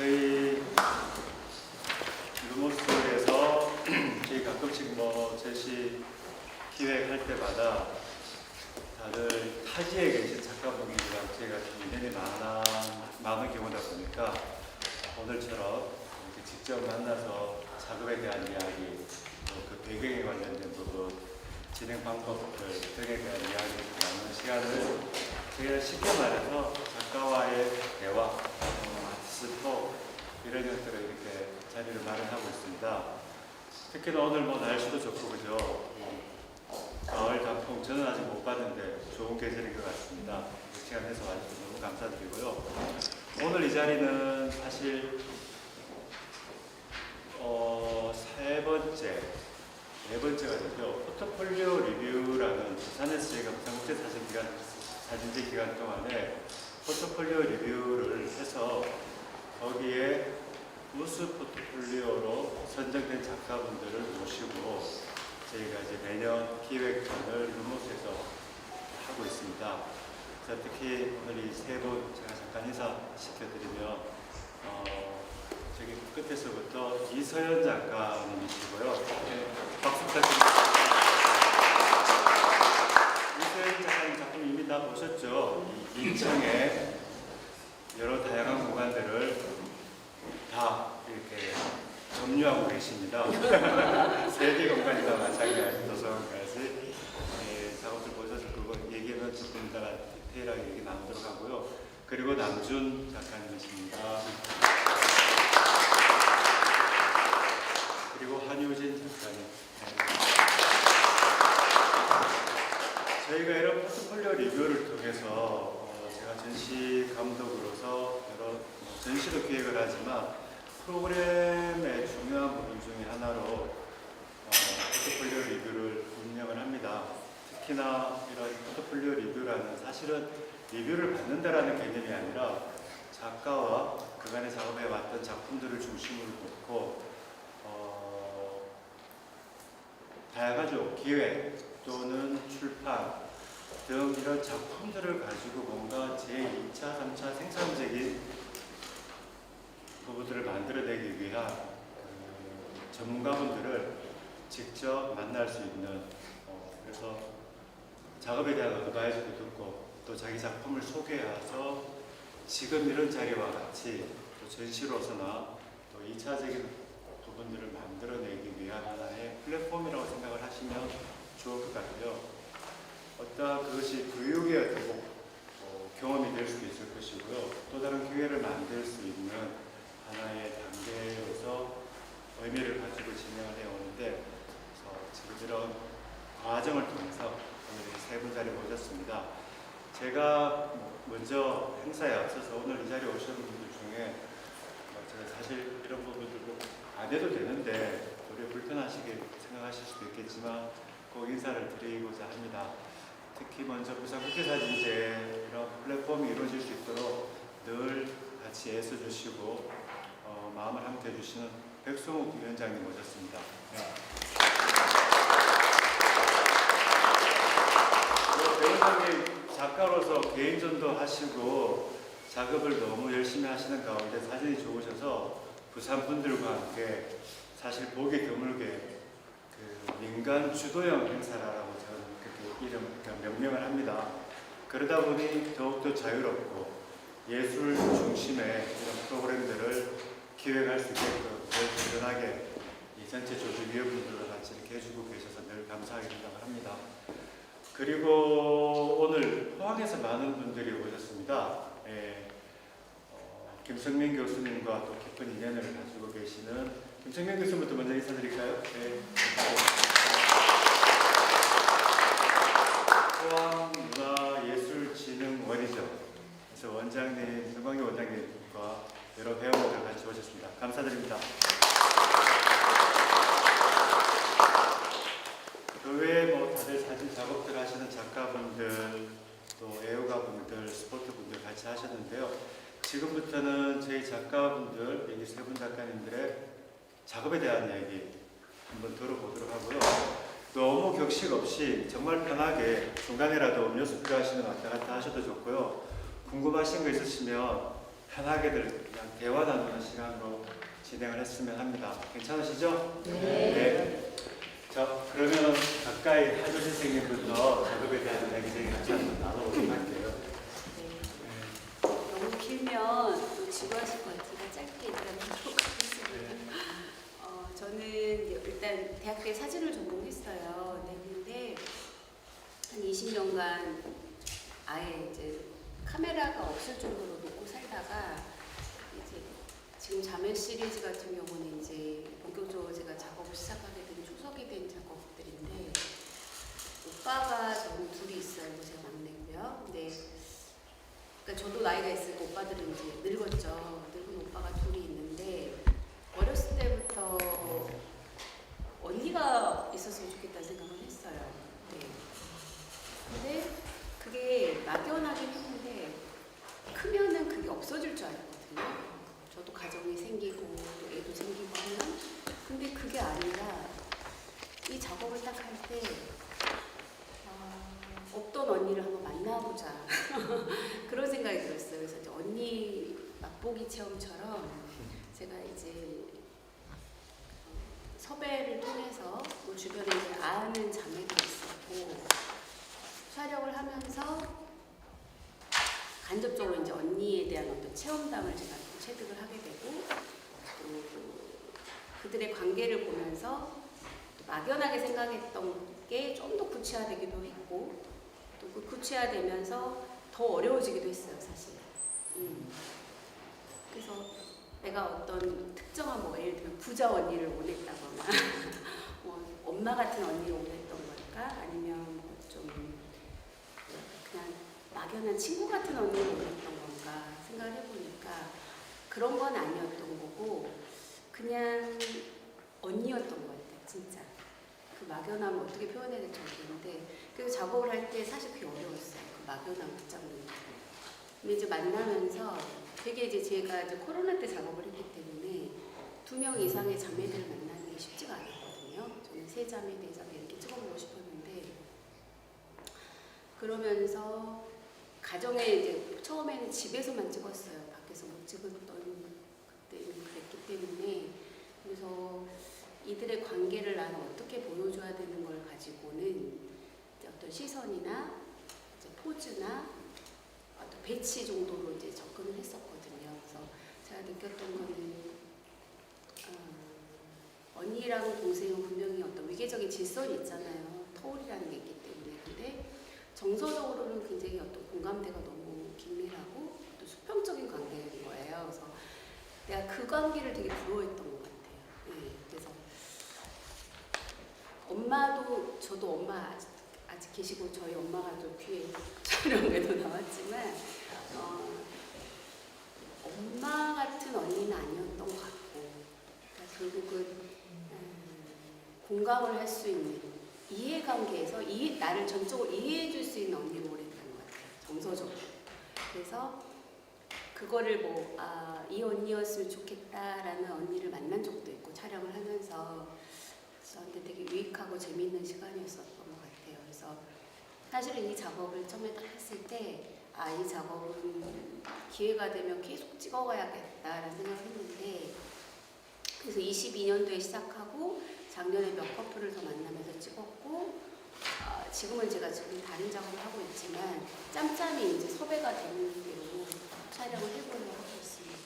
저희 루모스에서 저희 가끔씩 제시 기획할 때마다 다들 타지에 계신 작가분들이랑 저희가 좀 인연이 많은 경우다 보니까 오늘처럼 이렇게 직접 만나서 작업에 대한 이야기, 또 그 배경에 관련된 부분, 진행 방법들 등에 대한 이야기를 나누는 시간을 제가 쉽게 말해서 작가와의 대화, 아티스트 톡 이런 것들을 이렇게 자리를 마련하고 있습니다. 특히나 오늘 날씨도 좋고 그죠? 가을 단풍 저는 아직 못 봤는데 좋은 계절인 것 같습니다. 시간 내서 와주셔서 너무 감사드리고요. 오늘 이 자리는 사실 네 번째가 되죠. 포트폴리오 리뷰라는 부산에서 저희가 부산국제 사진제 기간 동안에 포트폴리오 리뷰를 해서 거기에 우수 포트폴리오로 선정된 작가분들을 모시고 저희가 이제 매년 기획전을 루모스에서 하고 있습니다. 그래서 특히 오늘 이 세 분 제가 잠깐 인사시켜드리면 저기 끝에서부터 이서연 작가님이시고요. 네, 박수 부탁드립니다. 이서연 작가님 작품 이미 다 보셨죠? 인천의 여러 다양한 공간들을 다 이렇게 점유하고 계십니다. 세계 공간이나 마찬가지 도서관까지 작업들 보셔서 그거 얘기하면 조금 더 디테일하게 얘기 나누도록 하고요. 그리고 남준 작가님이십니다. 그리고 한효진 작가님. 저희가 이런 포트폴리오 리뷰를 통해서 제가 전시 감독으로서 여러 전시도 기획을 하지만 프로그램의 중요한 부분 중에 하나로 포트폴리오 리뷰를 운영을 합니다. 특히나 이런 포트폴리오 리뷰라는 사실은 리뷰를 받는다라는 개념이 아니라 작가와 그간의 작업해 왔던 작품들을 중심으로 놓고 다양하죠. 기획 또는 출판 등 이런 작품들을 가지고 뭔가 제2차, 3차 생산적인 부분들을 만들어내기 위한 전문가분들을 직접 만날 수 있는 그래서 작업에 대한 어드바이스도 듣고 또 자기 작품을 소개해서 지금 이런 자리와 같이 또 전시로서나 또 2차적인 부분들을 만들어내기 위한 하나의 플랫폼이라고 생각을 하시면 좋을 것 같고요. 어떤 그것이 교육의 어떤 경험이 될 수도 있을 것이고요. 또 다른 기회를 만들 수 있는 하나의 단계로서 의미를 가지고 진행을 해오는데 지금 이런 과정을 통해서 오늘 세 분 자리에 모셨습니다. 제가 먼저 행사에 앞서서 오늘 이 자리에 오신 분들 중에 제가 사실 이런 부분들도 안 해도 되는데 도리어 불편하시게 생각하실 수도 있겠지만 꼭 인사를 드리고자 합니다. 특히 먼저 부산국제사진제 이런 플랫폼이 이루어질 수 있도록 늘 같이 애써주시고 마음을 함께 해주시는 백송욱 위원장님 모셨습니다. 네. 위원장님 작가로서 개인전도 하시고 작업을 너무 열심히 하시는 가운데 사진이 좋으셔서 부산 분들과 함께 사실 보기 드물게 민간 주도형 행사라고 저는 그렇게 명명을 합니다. 그러다 보니 더욱더 자유롭고 예술 중심의 이런 프로그램들을 기획할 수 있게끔 늘 든든하게 이 전체 조직위원분들과 같이 이렇게 해주고 계셔서 늘 감사하게 생각을 합니다. 그리고 오늘 포항에서 많은 분들이 오셨습니다. 김성민 교수님과 또 깊은 인연을 가지고 계시는 김성민 교수님부터 먼저 인사드릴까요? 네. 포항문화예술진흥원이죠. 그래서 원장님, 정광희 원장님과 여러 배우분들 같이 오셨습니다. 감사드립니다. 그 외에 다들 사진 작업들 하시는 작가분들, 또 애호가분들, 스포츠분들 같이 하셨는데요. 지금부터는 저희 작가분들, 여기 세 분 작가님들의 작업에 대한 이야기 한번 들어보도록 하고요. 너무 격식 없이 정말 편하게 중간에라도 음료수 필요하시면 왔다 갔다 하셔도 좋고요. 궁금하신 거 있으시면 편하게들 그냥 대화 나누는 시간으로 진행을 했으면 합니다. 괜찮으시죠? 네. 네. 자, 그러면 가까이 하조 선생님부터 작업에 대한 이야기 같이 한번 나눠보도록 할게요. 너무 길면 또 지루하실 것 같으니까 짧게 일단 하도록 하겠습니다. 저는 이제 일단 대학 때 사진을 전공했어요. 네, 근데 한 20년간 아예 이제 카메라가 없을 정도로 놓고 살다가 이제 지금 자매 시리즈 같은 경우는 이제 본격적으로 제가 작업을 시작하게 된 초석이 된 작업들인데 오빠가 저는 둘이 있어요. 제가 막내고요. 근데 그러니까 저도 나이가 있으니까 오빠들은 이제 늙었죠. 늙은 오빠가 둘이 있는데 어렸을 때부터 언니가 있었으면 좋겠다는 생각을 했어요. 네. 근데 그게 막연하긴 했는데 크면은 그게 없어질 줄 알았거든요. 저도 가정이 생기고 또 애도 생기고 하면 근데 그게 아니라 이 작업을 딱 할 때 없던 언니를 한번 만나보자 그런 생각이 들었어요. 그래서 이제 언니 맛보기 체험처럼 제가 이제 섭외를 통해서 뭐 주변에 이제 아는 자매도 있었고 촬영을 하면서 간접적으로 이제 언니에 대한 어떤 체험담을 제가 체득을 하게 되고 또 그들의 관계를 보면서 또 막연하게 생각했던 게 좀 더 구체화되기도 했고 또 그 구체화되면서 더 어려워지기도 했어요, 사실. 그래서 내가 어떤 특정한 뭐 예를 들면 부자 언니를 원했다거나 뭐 엄마 같은 언니를 원했던 걸까 아니면 좀 그냥 막연한 친구 같은 언니를 원했던 건가 생각을 해보니까 그런 건 아니었던 거고 그냥 언니였던 것 같아요, 진짜. 그 막연함을 어떻게 표현해야 될지 모르겠는데 그래서 작업을 할 때 사실 그게 어려웠어요. 그 막연함 붙잡는 게. 근데 이제 만나면서 되게 이제 제가 이제 코로나 때 작업을 했기 때문에 2명 이상의 자매들을 만나는 게 쉽지가 않았거든요. 저는 3자매, 4자매 이렇게 찍어보고 싶었는데 그러면서 가정에 이제 처음에는 집에서만 찍었어요. 밖에서 못 찍었던 그때는 그랬기 때문에 그래서 이들의 관계를 나는 어떻게 보여줘야 되는 걸 가지고는 이제 어떤 시선이나 이제 포즈나 어떤 배치 정도로 이제 접근을 했었거든요. 그래서 제가 느꼈던 거는 언니랑 동생은 분명히 어떤 위계적인 질서는 있잖아요. 터울이라는 게 있기 때문에. 근데 정서적으로는 굉장히 어떤 공감대가 너무 긴밀하고 또 수평적인 관계인 거예요. 그래서 내가 그 관계를 되게 부러워했던 것 같아요. 네, 그래서 엄마도 저도 엄마 아직 계시고 저희 엄마가 또 뒤에 촬영에도 나왔지만 엄마 같은 언니는 아니었던 것 같고 그러니까 결국은 공감을 할 수 있는 이해관계에서 나를 전적으로 이해해 줄 수 있는 언니를 원했던 것 같아요. 정서적으로. 그래서 그거를 뭐 이 언니였으면 좋겠다라는 언니를 만난 적도 있고 촬영을 하면서 저한테 되게 유익하고 재미있는 시간이었었던 것 같아요. 그래서 사실은 이 작업을 처음에 딱 했을 때 이 작업은 기회가 되면 계속 찍어가야겠다라는 생각을 했는데 그래서 22년도에 시작하고 작년에 몇 커플을 더 만나면서 찍었고 지금은 제가 지금 다른 작업을 하고 있지만 짬짬이 이제 섭외가 되는 대로 촬영을 해보려고 하고 있습니다.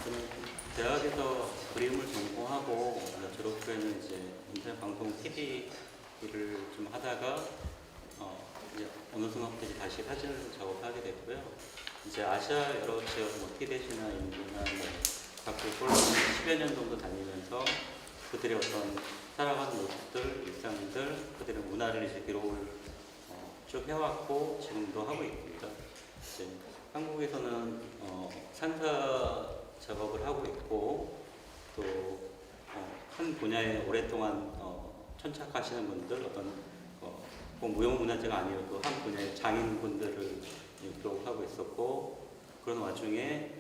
저는 대학에서 그림을 전공하고 졸업 후에는 이제 인터넷 방송 TV를 좀 하다가 이제 어느 순간부터 이제 다시 사진을 작업하게 됐고요. 이제 아시아 여러 지역 뭐 티벳이나 인도나 뭐 각국 10여 년 정도 다니면서 그들의 어떤 살아가는 모습들, 일상들, 그들의 문화를 이제 기록을 쭉 해왔고 지금도 하고 있습니다. 이제 한국에서는 산사 작업을 하고 있고 또 한 분야에 오랫동안 천착하시는 분들 어떤 꼭 무형문화재가 아니어도 한 분야의 장인분들을 기록하고 있었고 그런 와중에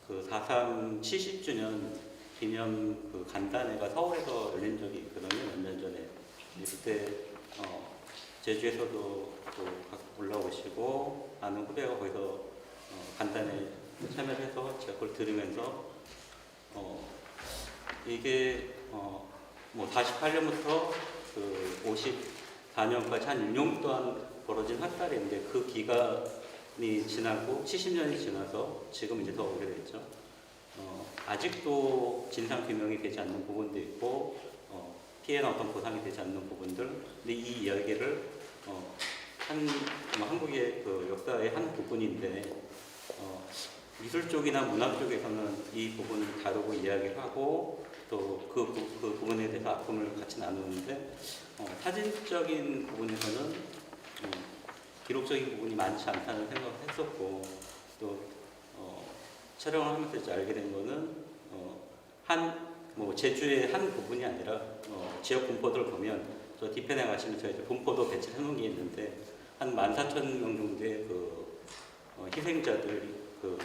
그 4.3 70주년 기념 그 간담회가 서울에서 열린 적이 있거든요. 몇 년 전에. 그때 제주에서도 또 올라오시고 아는 후배가 거기서 간담회 참여를 해서 제가 그걸 들으면서 이게 뭐 48년부터 그 54년까지 한 6년 동안 벌어진 학살인데 그 기간이 지나고 70년이 지나서 지금 이제 더 오래됐죠. 아직도 진상 규명이 되지 않는 부분도 있고 피해나 어떤 보상이 되지 않는 부분들. 근데 이 이야기를 한국의 그 역사의 한 부분인데 미술 쪽이나 문학 쪽에서는 이 부분을 다루고 이야기를 하고 또 그 부분에 대해서 아픔을 같이 나누는데 사진적인 부분에서는 기록적인 부분이 많지 않다는 생각을 했었고 또 촬영을 하면서 이제 알게 된 거는 뭐 제주의 한 부분이 아니라 지역 분포들을 보면 저 뒤편에 가시면 저희 분포도 배치해 놓은 게 있는데 한 14,000명 정도의 그 희생자들이 그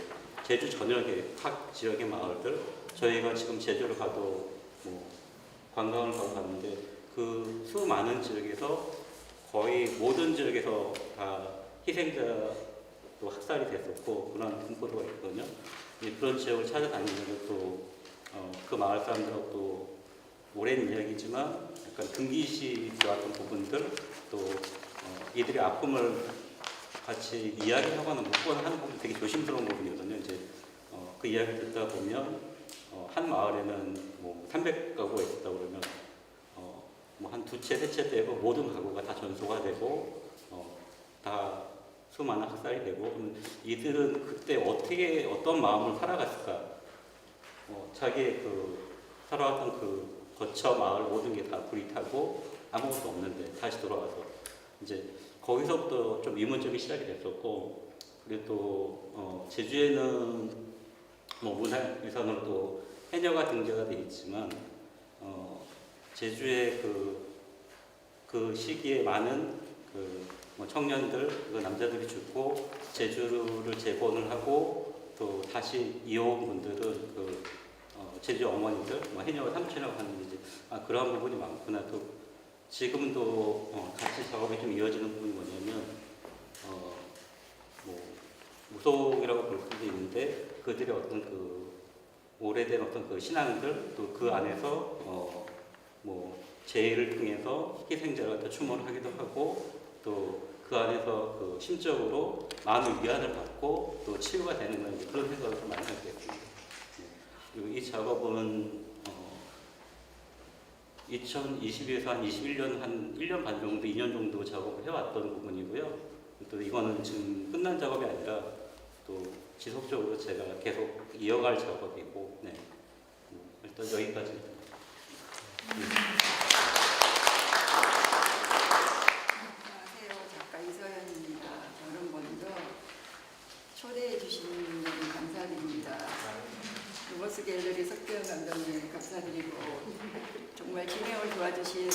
제주 전역의 각 지역의 마을들 저희가 지금 제주를 가도 뭐 관광을 가고 갔는데 그 수많은 지역에서 거의 모든 지역에서 다 희생자도 학살이 됐었고 그런 분포도가 있거든요. 그런 지역을 찾아다니면서 또 그 마을 사람들하고 또 오랜 이야기지만 약간 금기시 들어왔던 부분들 또 이들의 아픔을 같이 이야기하거나 묻거나 하는 부분이 되게 조심스러운 부분이거든요. 이제 그 이야기 듣다 보면 한 마을에는 뭐 300가구가 있었다 그러면 뭐 한 두 채, 세 채 빼고 모든 가구가 다 전소가 되고 다 수많은 학살이 되고 그럼 이들은 그때 어떻게 어떤 마음을 살아갔을까? 자기의 그 살아왔던 그 거처 마을 모든 게 다 불이 타고 아무것도 없는데 다시 돌아와서 이제 거기서부터 좀 의문점이 시작이 됐었고 그리고 또 제주에는 뭐 문화유산으로 또 해녀가 등재가 돼 있지만 제주의 그 시기에 많은 뭐 청년들 그 남자들이 죽고 제주를 재건을 하고 또 다시 이어온 분들은 제주 어머니들 뭐 해녀 삼촌이라고 하는 이제 그러한 부분이 많구나. 또 지금도 같이 작업이 좀 이어지는 부분이 뭐냐면 뭐 무속이라고 볼 수도 있는데 그들의 어떤 그 오래된 어떤 그 신앙들 또 그 안에서 뭐 제의를 통해서 희생자를 갖다 추모를 하기도 하고 또 그 안에서 그 심적으로 마음의 위안을 받고 또 치유가 되는 건 그런 생각을 좀 많이 하게 됐습니다. 그리고 이 작업은 2022에서 한 21년 한 1년 반 정도, 2년 정도 작업을 해왔던 부분이고요. 또 이거는 지금 끝난 작업이 아니라 또 지속적으로 제가 계속 이어갈 작업이고, 네. 일단 여기까지. 안녕하세요. 작가 이서연입니다. 저는 먼저 초대해 주신 분 감사드립니다. 로버스 갤러리 석대현 감독님 감사드리고 정말 진행을 도와주신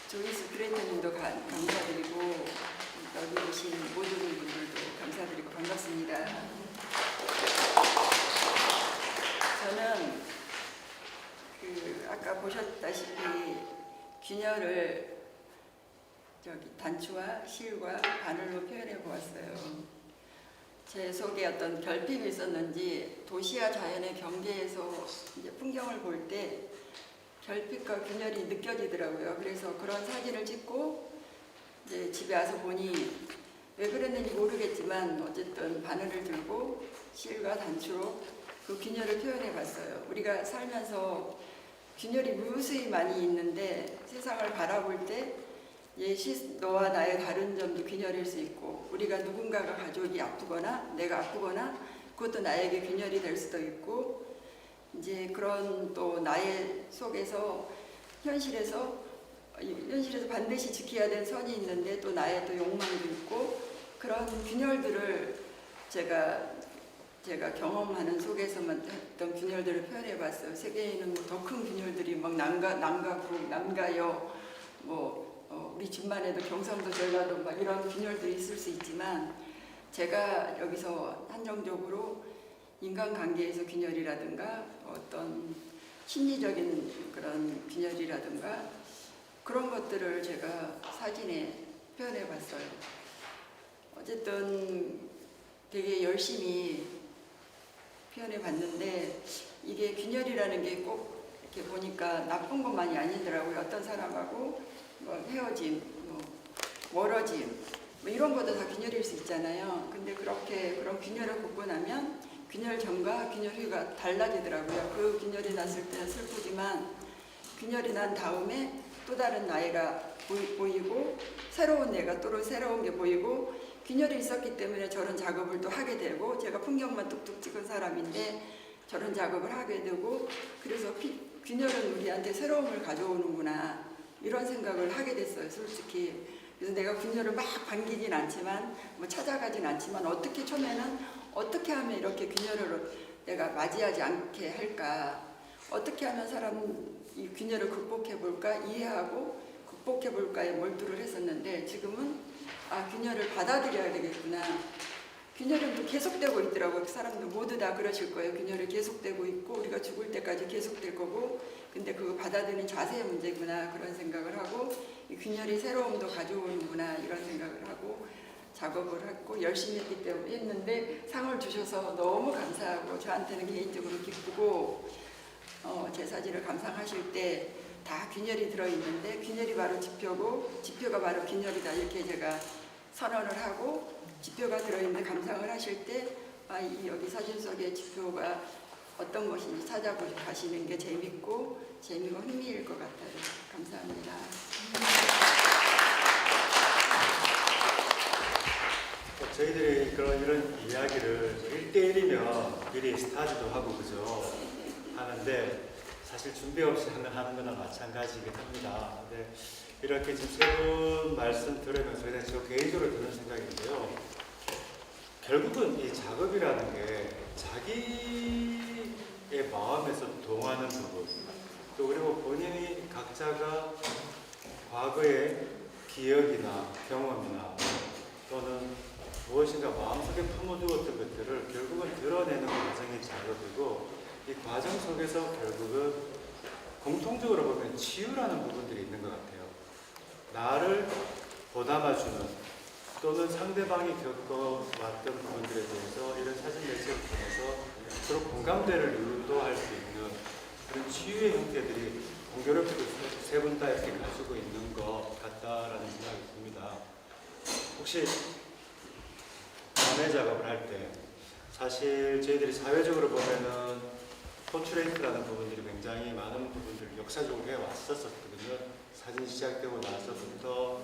조이스 크레이터님도 감사드리고 여기 계신 모든 분들도 감사드리고 반갑습니다. 저는 아까 보셨다시피 균열을 단추와 실과 바늘로 표현해 보았어요. 제 속에 어떤 결핍이 있었는지 도시와 자연의 경계에서 이제 풍경을 볼 때 결핍과 균열이 느껴지더라고요. 그래서 그런 사진을 찍고 이제 집에 와서 보니 왜 그랬는지 모르겠지만 어쨌든 바늘을 들고 실과 단추로 그 균열을 표현해 봤어요. 우리가 살면서 균열이 무수히 많이 있는데 세상을 바라볼 때 너와 나의 다른 점도 균열일 수 있고 우리가 누군가가 가족이 아프거나 내가 아프거나 그것도 나에게 균열이 될 수도 있고 이제 그런 또 나의 속에서 현실에서 반드시 지켜야 될 선이 있는데 또 나의 또 욕망도 있고 그런 균열들을 제가 경험하는 속에서만 했던 균열들을 표현해 봤어요. 세계에는 뭐 더 큰 균열들이 막 남가국, 남가여 우리 집만 해도 경상도 전라도 막 이런 균열들이 있을 수 있지만 제가 여기서 한정적으로 인간관계에서 균열이라든가 어떤 심리적인 그런 균열이라든가 그런 것들을 제가 사진에 표현해 봤어요. 어쨌든 되게 열심히 표현해 봤는데 이게 균열이라는 게 꼭 이렇게 보니까 나쁜 것만이 아니더라고요. 어떤 사람하고 뭐 헤어짐, 뭐 멀어짐, 뭐 이런 것도 다 균열일 수 있잖아요. 근데 그렇게 그런 균열을 긋고 나면 균열 전과 균열 후가 달라지더라고요. 그 균열이 났을 때는 슬프지만 균열이 난 다음에 또 다른 나이가 보이고 새로운 내가 또 새로운 게 보이고 균열이 있었기 때문에 저런 작업을 또 하게 되고 제가 풍경만 뚝뚝 찍은 사람인데 저런 작업을 하게 되고 그래서 균열은 우리한테 새로움을 가져오는구나 이런 생각을 하게 됐어요. 솔직히. 그래서 내가 균열을 막 반기진 않지만 뭐 찾아가진 않지만 어떻게 처음에는 어떻게 하면 이렇게 균열을 내가 맞이하지 않게 할까 어떻게 하면 사람 이 균열을 극복해 볼까 이해하고 극복해 볼까에 몰두를 했었는데 지금은 아 균열을 받아들여야 되겠구나. 균열은 또 계속되고 있더라고요. 사람들 모두 다 그러실 거예요. 균열이 계속되고 있고 우리가 죽을 때까지 계속될 거고 근데 그거 받아들이는 자세의 문제구나 그런 생각을 하고 이 균열이 새로움도 가져오는구나 이런 생각을 하고 작업을 했고 열심히 했기 때문에 했는데 상을 주셔서 너무 감사하고 저한테는 개인적으로 기쁘고 제 사진을 감상하실 때 다 균열이 들어있는데 균열이 바로 지표고 지표가 바로 균열이다 이렇게 제가 선언을 하고 지표가 들어있는데 감상을 하실 때 아, 여기 사진 속에 지표가 어떤 것인지 찾아보시는 게 재밌고 재미가 흥미일 것 같아요. 감사합니다. 저희들이 이런 이야기를 1대1이면 미리 스타디도 하고 그죠 하는데 사실 준비 없이 하는 거나 마찬가지이긴 합니다. 근데 이렇게 지금 세 분 말씀 들으면서 그냥 저 개인적으로 드는 생각인데요. 결국은 이 작업이라는 게 자기의 마음에서 동하는 부분 또 그리고 본인이 각자가 과거의 기억이나 경험이나 또는 무엇인가 마음속에 품어두었던 것들을 결국은 드러내는 과정이 작업이고 이 과정 속에서 결국은 공통적으로 보면 치유라는 부분들이 있는 것 같아요. 나를 보담아주는 또는 상대방이 겪어왔던 부분들에 대해서 이런 사진 매체를 통해서 서로 공감대를 유도할 수 있는 그런 치유의 형태들이 공교롭게도 세 분 다 이렇게 가지고 있는 것 같다라는 생각이 듭니다. 혹시 자매 작업을 할 때 사실 저희들이 사회적으로 보면은 포트레이트라는 부분들이 굉장히 많은 부분들을 역사적으로 해왔었거든요. 사진 시작되고 나서부터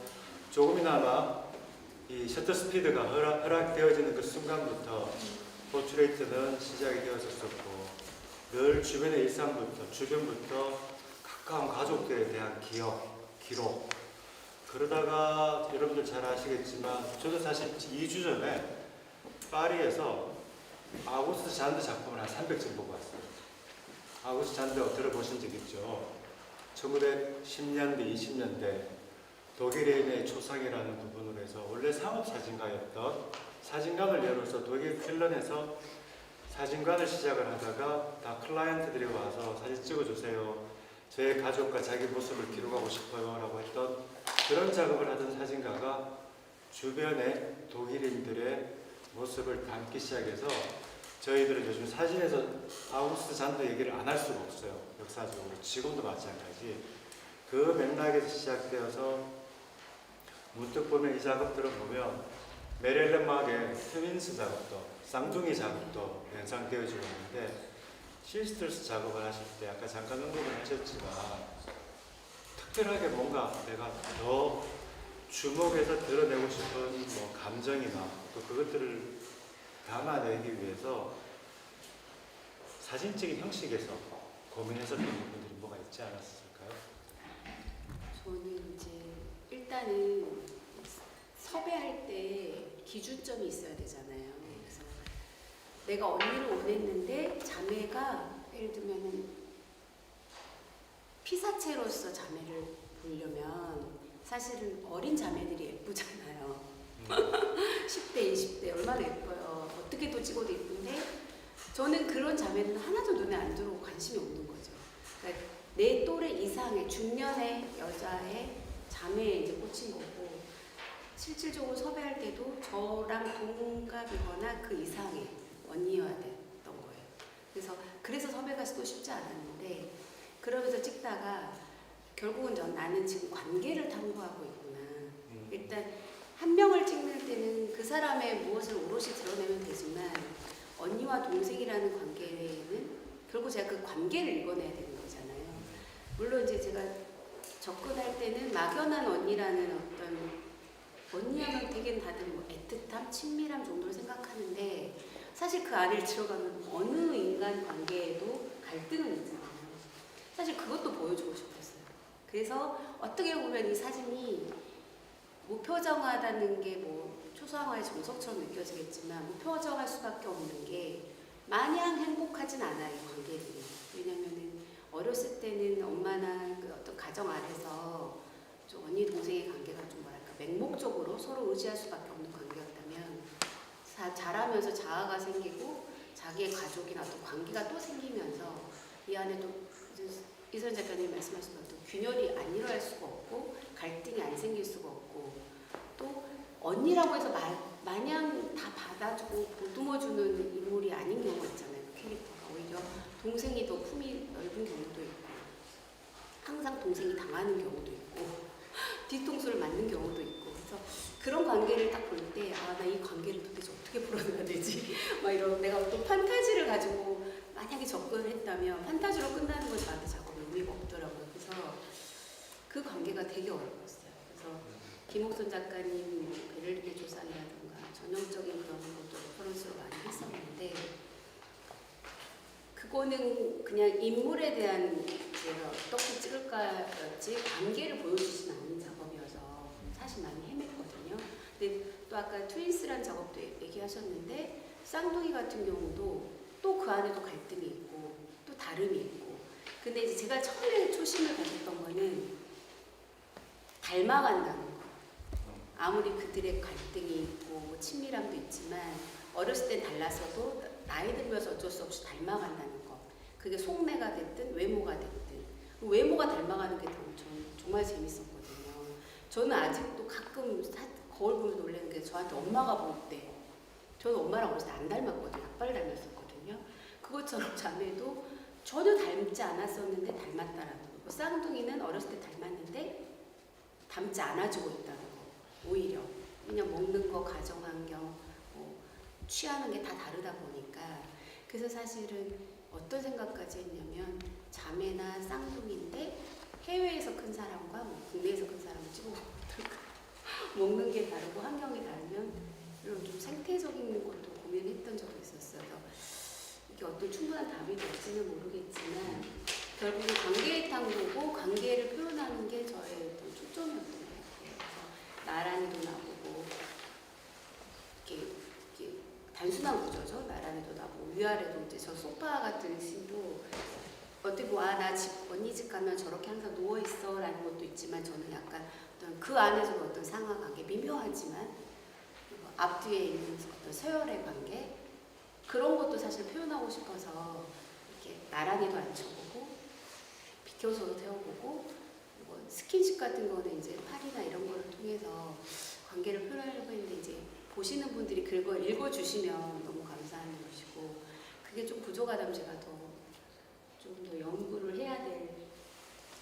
조금이나마 이 셔터 스피드가 허락되어지는 그 순간부터 포트레이트는 시작이 되었었고 늘 주변의 일상부터 주변부터 가까운 가족들에 대한 기록 그러다가 여러분들 잘 아시겠지만 저도 사실 2주 전에 파리에서 아우구스트 잔드 작품을 한 300점 보고 왔어요. 아우구스트 잔드 들어보신 적 있죠? 1910년대, 20년대 독일인의 초상이라는 부분으로 해서 원래 상업사진가였던 사진관을 열어서 독일 퀼런에서 사진관을 시작을 하다가 다 클라이언트들이 와서 사진 찍어주세요. 제 가족과 자기 모습을 기록하고 싶어요 라고 했던 그런 작업을 하던 사진가가 주변의 독일인들의 모습을 담기 시작해서 저희들은 요즘 사진에서 아우구스트 잔드 얘기를 안 할 수가 없어요. 역사적으로 지금도 마찬가지. 그 맥락에서 시작되어서 문득 보면 이 작업들을 보면 메렐렌막의 트윈스 작업도 쌍둥이 작업도 연상되어지고 있는데 실스트루스 작업을 하실 때 아까 잠깐 언급을 하셨지만 특별하게 뭔가 내가 더 주목해서 드러내고 싶은 뭐 감정이나 또 그것들을 담아내기 위해서 사진적인 형식에서 고민했었던 부분들이 뭐가 있지 않았을까요? 저는 이제 일단은 섭외할 때 기준점이 있어야 되잖아요. 그래서 내가 언니를 원했는데 자매가 예를 들면은 피사체로서 자매를 보려면 사실은 어린 자매들이 예쁘잖아요. 10대, 20대 얼마나 예뻐요. 어떻게 또 찍어도 예쁜데 저는 그런 자매는 하나도 눈에 안 들어오고 관심이 없는 거죠. 그러니까 내 또래 이상의 중년의 여자의 자매에 이제 꽂힌 거고 실질적으로 섭외할 때도 저랑 동갑이거나 그 이상의 언니여야 됐던 거예요. 그래서 섭외가 또 쉽지 않았는데 그러면서 찍다가 결국은 나는 지금 관계를 탐구하고 있구나. 일단 한 명을 찍는 때는 그 사람의 무엇을 오롯이 드러내면 되지만 언니와 동생이라는 관계는 결국 제가 그 관계를 읽어내야 되는 거잖아요. 물론 이제 제가 접근할 때는 막연한 언니라는 어떤 언니하면 되게 다들 뭐 애틋함, 친밀함 정도를 생각하는데 사실 그 안에 들어가면 어느 인간 관계에도 갈등은 있잖아요. 사실 그것도 보여주고 싶었어요. 그래서 어떻게 보면 이 사진이 무표정하다는 게 뭐 초상화의 정석처럼 느껴지겠지만 무표정할 수밖에 없는 게 마냥 행복하진 않아요, 관계들이. 왜냐면은 어렸을 때는 엄마나 그 어떤 가정 안에서 좀 언니 동생의 관계가 좀 뭐랄까 맹목적으로 서로 의지할 수밖에 없는 관계였다면 자라면서 자아가 생기고 자기의 가족이나 어떤 관계가 또 생기면서 이 안에도 이선 작가님이 말씀하신 어떤 균열이 안 일어날 수가 없고 갈등이 안 생길 수가 없고 또 언니라고 해서 마냥 다 받아주고 보듬어주는 인물이 아닌 경우가 있잖아요. 그 캐릭터가 오히려 동생이 더 품이 넓은 경우도 있고 항상 동생이 당하는 경우도 있고 뒤통수를 맞는 경우도 있고 그래서 그런 관계를 딱 볼 때 아, 나 이 관계를 도대체 어떻게 풀어내야 되지? 막 이런 내가 어떤 판타지를 가지고 만약에 접근을 했다면 판타지로 끝나는 건 저한테 작업에 의미가 없더라고요. 그래서 그 관계가 되게 어려웠어요. 그래서 김옥선 작가님 베를린의 조상이라든가 전형적인 그런 것도 레퍼런스로 많이 했었는데 그거는 그냥 인물에 대한 제가 어떻게 찍을까였지 관계를 보여주진 않는 작업이어서 사실 많이 헤맸거든요. 근데 또 아까 트윈스란 작업도 얘기하셨는데 쌍둥이 같은 경우도 또 그 안에도 갈등이 있고 또 다름이 있고 근데 이제 제가 처음에 초심을 가졌던 거는 닮아간다는 거. 아무리 그들의 갈등이 있고 뭐 친밀함도 있지만 어렸을 땐 달라서도 나이 들면서 어쩔 수 없이 닮아간다는 거. 그게 속내가 됐든 외모가 됐든 외모가 닮아가는 게 정말 재밌었거든요. 저는 아직도 가끔 거울 보면서 놀라는 게 저한테 엄마가 볼 때 저는 엄마랑 어렸을 때 안 닮았거든요. 아빠를 닮았었거든요. 그것처럼 자매도 전혀 닮지 않았었는데 닮았다라는 거. 쌍둥이는 어렸을 때 닮았는데 닮지 않아주고 있다는 거. 오히려 그냥 먹는 거, 가정 환경, 뭐 취하는 게 다 다르다 보니까 그래서 사실은 어떤 생각까지 했냐면 자매나 쌍둥이인데 해외에서 큰 사람과 뭐 국내에서 큰 사람을 찍어보면 어떨까? 먹는 게 다르고 환경이 다르면 이런 좀 생태적인 것도 고민했던 적이 있었어요. 이게 어떤 충분한 답이 될지는 모르겠지만 결국은 관계의 탐구고 관계를 표현하는 게 저의 어떤 초점이었던 것 같아요. 그래서 나란히도 나보고 이렇게 단순한 구조죠. 나란히도 나보고 위아래도 이제 저 소파 같은 씬도 어떻게 보면 나 언니 집 가면 저렇게 항상 누워 있어라는 것도 있지만 저는 약간 어떤 그 안에서도 어떤 상하 관계 미묘하지만 앞뒤에 있는 어떤 서열의 관계 그런 것도 사실 표현하고 싶어서 이렇게 나란히도 앉혀보고 비켜서도 태워보고 뭐 스킨십 같은 거는 이제 팔이나 이런 거를 통해서 관계를 표현하려고 했는데 이제 보시는 분들이 그걸 읽어주시면 너무 감사한 것이고 그게 좀 부족하다면 제가 좀 더 연구를 해야 될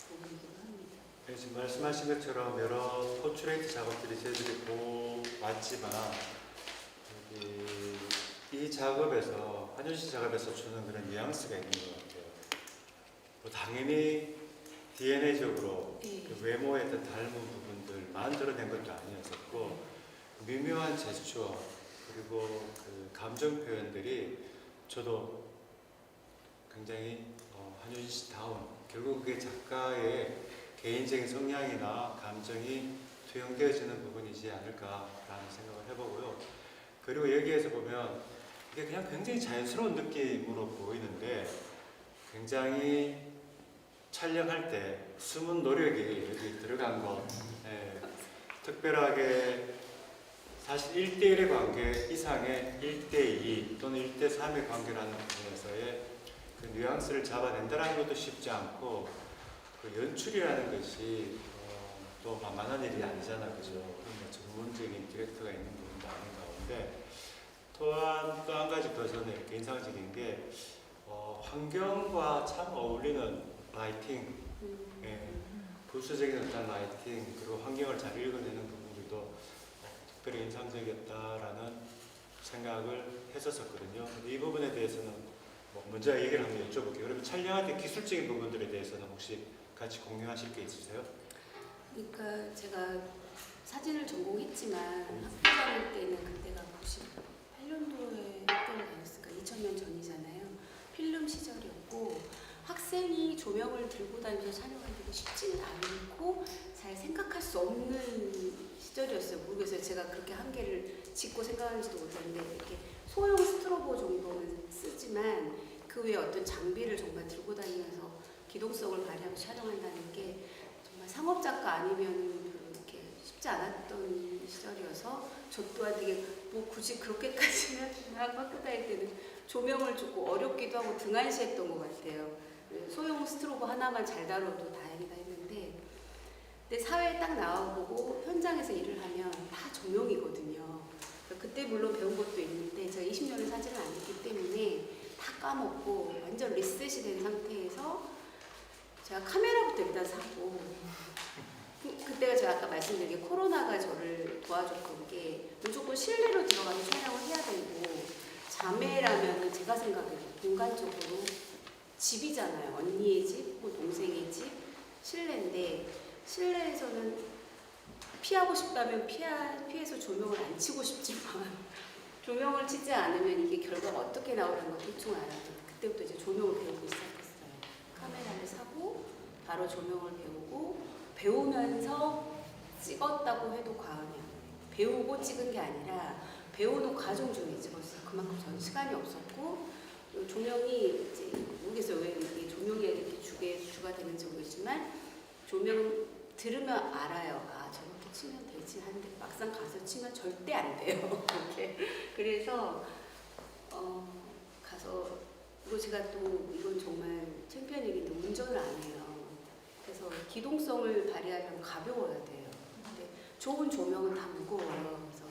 부분이기도 합니다. 네, 지금 말씀하신 것처럼 여러 포트레이트 작업들이 저희들이 보았지만 이 작업에서 한윤씨 작업에서 주는 그런 뉘앙스가 있는 것 같아요. 뭐 당연히 DNA적으로 네. 그 외모에 어떤 닮은 부분들만 드러낸 것도 아니었었고 미묘한 제스처 그리고 그 감정 표현들이 저도 굉장히 한윤씨 다운 결국 그게 작가의 개인적인 성향이나 감정이 투영되어지는 부분이지 않을까라는 생각을 해보고요. 그리고 여기에서 보면 이게 그냥 굉장히 자연스러운 느낌으로 보이는데 굉장히 촬영할 때 숨은 노력이 여기 들어간 것 특별하게 사실 1대1의 관계 이상의 1대2 또는 1대3의 관계라는 부분에서의 그 뉘앙스를 잡아낸다는 것도 쉽지 않고 그 연출이라는 것이 또 만만한 일이 아니잖아, 그죠? 그러니까 전문적인 디렉터가 있는 부분도 아닌 가운데 또 한 가지 더 저는 이렇게 인상적인 게 환경과 참 어울리는 라이팅, 예, 부수적인 어떤 라이팅 그리고 환경을 잘 읽어내는 부분들도 특별히 인상적이었다라는 생각을 했었거든요. 이 부분에 대해서는 먼저 얘기를 한번 여쭤볼게요. 그러면 촬영할 때 기술적인 부분들에 대해서는 혹시 같이 공유하실 게 있으세요? 그러니까 제가 사진을 전공했지만 학교 다닐 때는 그때가 98년도에 학교를 다녔으니까 2000년 전이잖아요. 필름 시절이었고 학생이 조명을 들고 다니면서 촬영하기가 쉽지는 않고 잘 생각할 수 없는 시절이었어요. 모르겠어요. 제가 그렇게 한계를 짚고 생각하는지도 못했는데 이렇게 소형 스트로보 정도는 쓰지만 그 외에 어떤 장비를 정말 들고 다니면서 기동성을 발휘하면서 촬영한다는 게 정말 상업작가 아니면 별로 이렇게 쉽지 않았던 시절이어서 저 또한 되게 뭐 굳이 그렇게까지는 학교 다닐 때는 조명을 조금 어렵기도 하고 등한시했던 것 같아요. 소형 스트로보 하나만 잘 다뤄도 다행이다 했는데 근데 사회에 딱 나와보고 현장에서 일을 하면 다 조명이거든요. 그때 물론 배운 것도 있는데 제가 20년을 사진을 안 했기 때문에 다 까먹고 완전 리셋이 된 상태에서 제가 카메라부터 일단 사고 그때가 제가 아까 말씀드린 게 코로나가 저를 도와줬던 게 무조건 실내로 들어가서 촬영을 해야 되고 자매라면 제가 생각해도 공간적으로 집이잖아요. 언니의 집, 뭐 동생의 집, 실내인데 실내에서는 피하고 싶다면 피해서 조명을 안 치고 싶지만 조명을 치지 않으면 이게 결과가 어떻게 나오는 걸 대충 알아요. 그때부터 이제 조명을 배우기 시작했어요. 카메라를 사고 바로 조명을 배우고 배우면서 찍었다고 해도 과언이 아니에요. 배우고 찍은 게 아니라 배우는 과정 중에 찍었어요. 그만큼 저는 시간이 없었고 조명이 이제 모르겠어요. 왜 이게 조명이 이렇게 주가 되는지 모르겠지만 조명 들으면 알아요. 아 저렇게 치면 되지 하는데 막상 가서 치면 절대 안 돼요. 이렇게. 그래서 가서 그리고 제가 또 이건 정말 창피한 얘기인데 운전을 안 해요. 그래서 기동성을 발휘하려면 가벼워야 돼요. 근데 좋은 조명은 다 무거워요. 그래서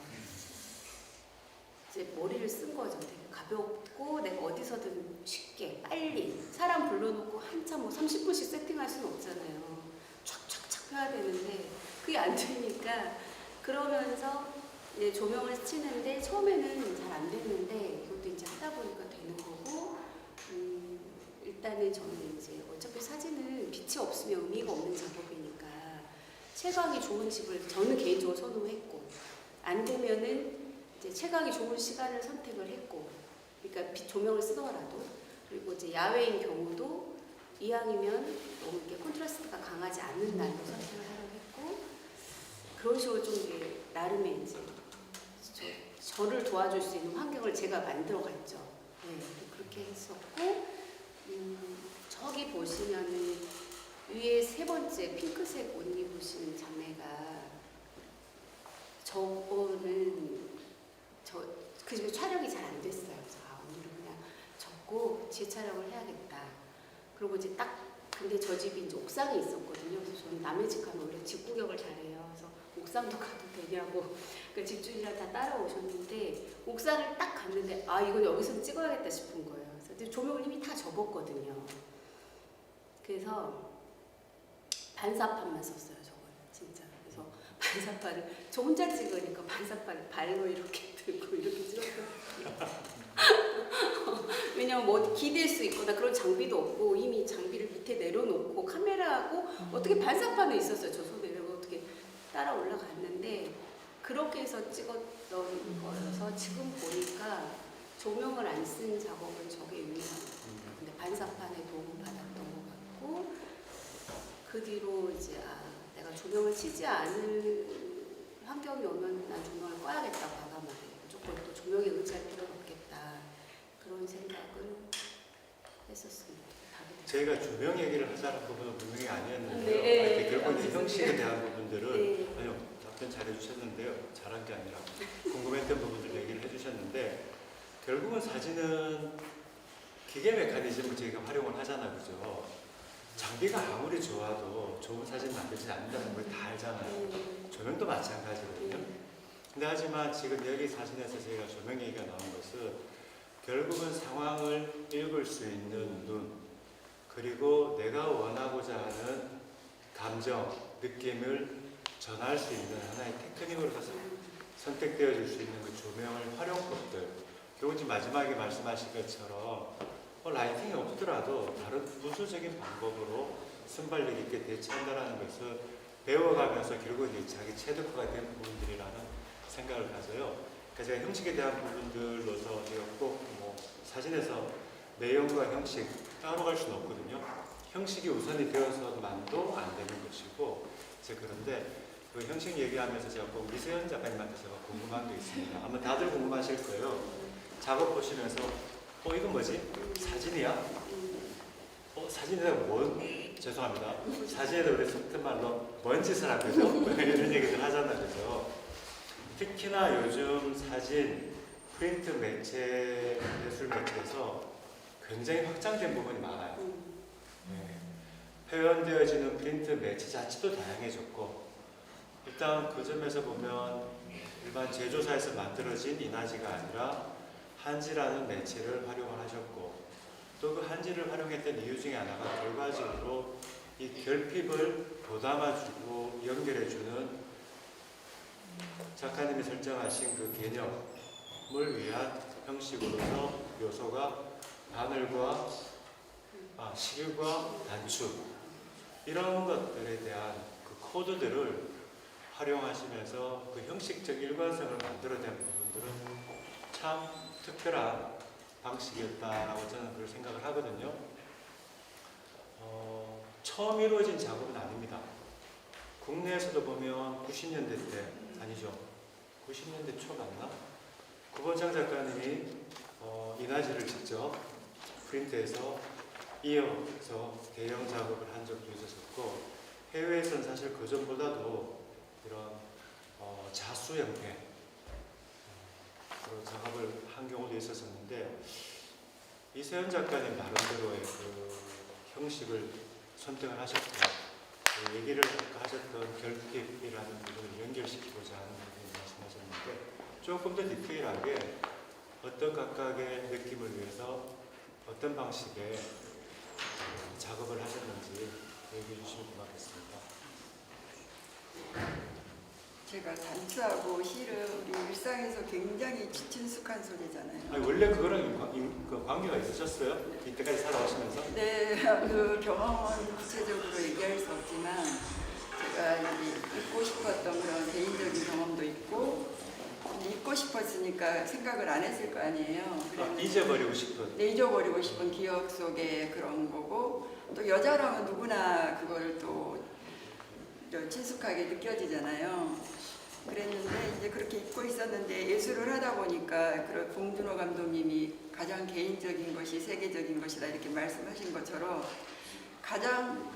이제 머리를 쓴 거죠. 되게 가볍고 내가 어디서든 쉽게 빨리 사람 불러놓고 한참 뭐 30분씩 세팅할 수는 없잖아요. 촥촥촥 펴야 되는데 그게 안 되니까 그러면서 이제 조명을 치는데 처음에는 잘 안 됐는데 이것도 이제 하다 보니까 되는 거고 일단은 저는 이제 어차피 사진은 빛이 없으면 의미가 없는 작업이니까 채광이 좋은 집을 저는 개인적으로 선호했고 안 되면은 이제 채광이 좋은 시간을 선택을 했고 그러니까 빛 조명을 쓰더라도 그리고 이제 야외인 경우도 이왕이면 너무 이렇게 콘트라스트가 강하지 않는 날로 선택을 하려고 했고 그런 식으로 좀 이게 나름의 이제 저를 도와줄 수 있는 환경을 제가 만들어 갔죠. 네, 그렇게 했었고 저기 보시면은 위에 세 번째 핑크색 옷 입으신 자매가 저거는 그 집에 촬영이 잘 안 됐어요. 그래서 오늘은 그냥 접고 재촬영을 해야겠다. 그리고 이제 근데 저 집이 이제 옥상에 있었거든요. 그래서 저는 남의 집 가면 원래 집 구경을 잘해요. 그래서 옥상도 가도 되냐고 그 집주인이랑 다 따라오셨는데 옥상을 딱 갔는데 아 이건 여기서 찍어야겠다 싶은 거예요. 그래서 조명을 이미 다 접었거든요. 그래서 반사판만 썼어요. 저거는 진짜. 그래서 반사판을 저 혼자 찍으니까 반사판을 발로 이렇게 들고 이렇게 찍었거든요. 왜냐면 뭐 기댈 수 있거나 그런 장비도 없고 이미 장비를 밑에 내려놓고 카메라하고 어떻게 반사판에 있었어요. 저 손에 어떻게 따라 올라갔는데 그렇게 해서 찍었던 거여서 지금 보니까 조명을 안 쓴 작업은 저게 유일합니다. 근데 반사판에 도움을 받았던 것 같고 그 뒤로 이제 내가 조명을 치지 않을 환경이 오면 난 조명을 꺼야겠다 과감하게 무조건 또 조명에 의지할 필요는 없겠다 그런 생각을 했었습니다. 저희가 조명 얘기를 하자는 부분은 분명히 아니었는데요. 네, 결국은 형식에 대한 부분들은 네. 아니요 답변 잘해주셨는데요. 잘한 게 아니라 궁금했던 부분들 얘기를 해주셨는데 결국은 사진은 기계 메커니즘을 저희가 활용을 하잖아요, 그죠? 장비가 아무리 좋아도 좋은 사진 만들지 않는다는 걸 다 알잖아요. 조명도 마찬가지거든요. 근데 하지만 지금 여기 사진에서 저희가 조명 얘기가 나온 것은 결국은 상황을 읽을 수 있는 눈, 그리고 내가 원하고자 하는 감정, 느낌을 전할 수 있는 하나의 테크닉으로서 선택되어 줄 수 있는 그 조명을 활용법들. 결국 지금 마지막에 말씀하신 것처럼 라이팅이 없더라도 다른 부수적인 방법으로 순발력 있게 대처한다는 것을 배워가면서 결국 이제 자기 체득화가 된 부분들이라는 생각을 가져요. 그러니까 제가 형식에 대한 부분들로서 제가 꼭뭐 사진에서 내용과 형식 따로 갈 수는 없거든요. 형식이 우선이 되어서만도 안 되는 것이고, 이제 그런데 그 형식 얘기하면서 제가 꼭 미세현 작가님한테 제가 궁금한 게 있습니다. 아마 다들 궁금하실 거예요. 작업 보시면서 이건 뭐지? 사진이야? 사진에다 죄송합니다. 사진에다 우리 속된 말로 뭔 짓을 한 거죠? 이런 얘기들 하잖아요, 그죠? 특히나 요즘 사진, 프린트 매체, 예술 매체에서 굉장히 확장된 부분이 많아요. 네. 표현되어지는 프린트 매체 자체도 다양해졌고, 일단 그 점에서 보면 일반 제조사에서 만들어진 인화지가 아니라 한지라는 매체를 활용을 하셨고, 또 그 한지를 활용했던 이유 중에 하나가 결과적으로 이 결핍을 보담아주고 연결해주는 작가님이 설정하신 그 개념을 위한 형식으로서 요소가 바늘과 실과 단추 이런 것들에 대한 그 코드들을 활용하시면서 그 형식적 일관성을 만들어낸 부분들은 참 특별한 방식이었다라고 저는 그걸 생각을 하거든요. 처음 이루어진 작업은 아닙니다. 국내에서도 보면 90년대 때 아니죠. 90년대 초 맞나? 구본창 작가님이 인화지를 직접 프린트해서 이어서 대형 작업을 한 적도 있었고, 해외에서는 사실 그 전보다도 이런 자수 형태 그런 작업을 한 경우도 있었었는데, 이세현 작가님 나름대로의 그 형식을 선택을 하셨고, 그 얘기를 아까 하셨던 결핍이라는 부분을 연결시키고자 하는 부분을 말씀하셨는데, 조금 더 디테일하게 어떤 각각의 느낌을 위해서 어떤 방식의 작업을 하셨는지 얘기해 주시면 고맙겠습니다. 제가 단추하고 실은 우리 일상에서 굉장히 친숙한 소리잖아요. 아니, 원래 그거랑 그 관계가 있으셨어요? 이때까지 살아오시면서? 네, 그 경험은 구체적으로 얘기할 수 없지만 제가 이제 잊고 싶었던 그런 개인적인 경험도 있고, 잊고 싶었으니까 생각을 안 했을 거 아니에요. 잊어버리고 싶은. 네, 잊어버리고 싶은 기억 속에 그런 거고, 또 여자라면 누구나 그걸 또 친숙하게 느껴지잖아요. 그랬는데 이제 그렇게 잊고 있었는데 예술을 하다 보니까 그런 봉준호 감독님이 가장 개인적인 것이 세계적인 것이다 이렇게 말씀하신 것처럼 가장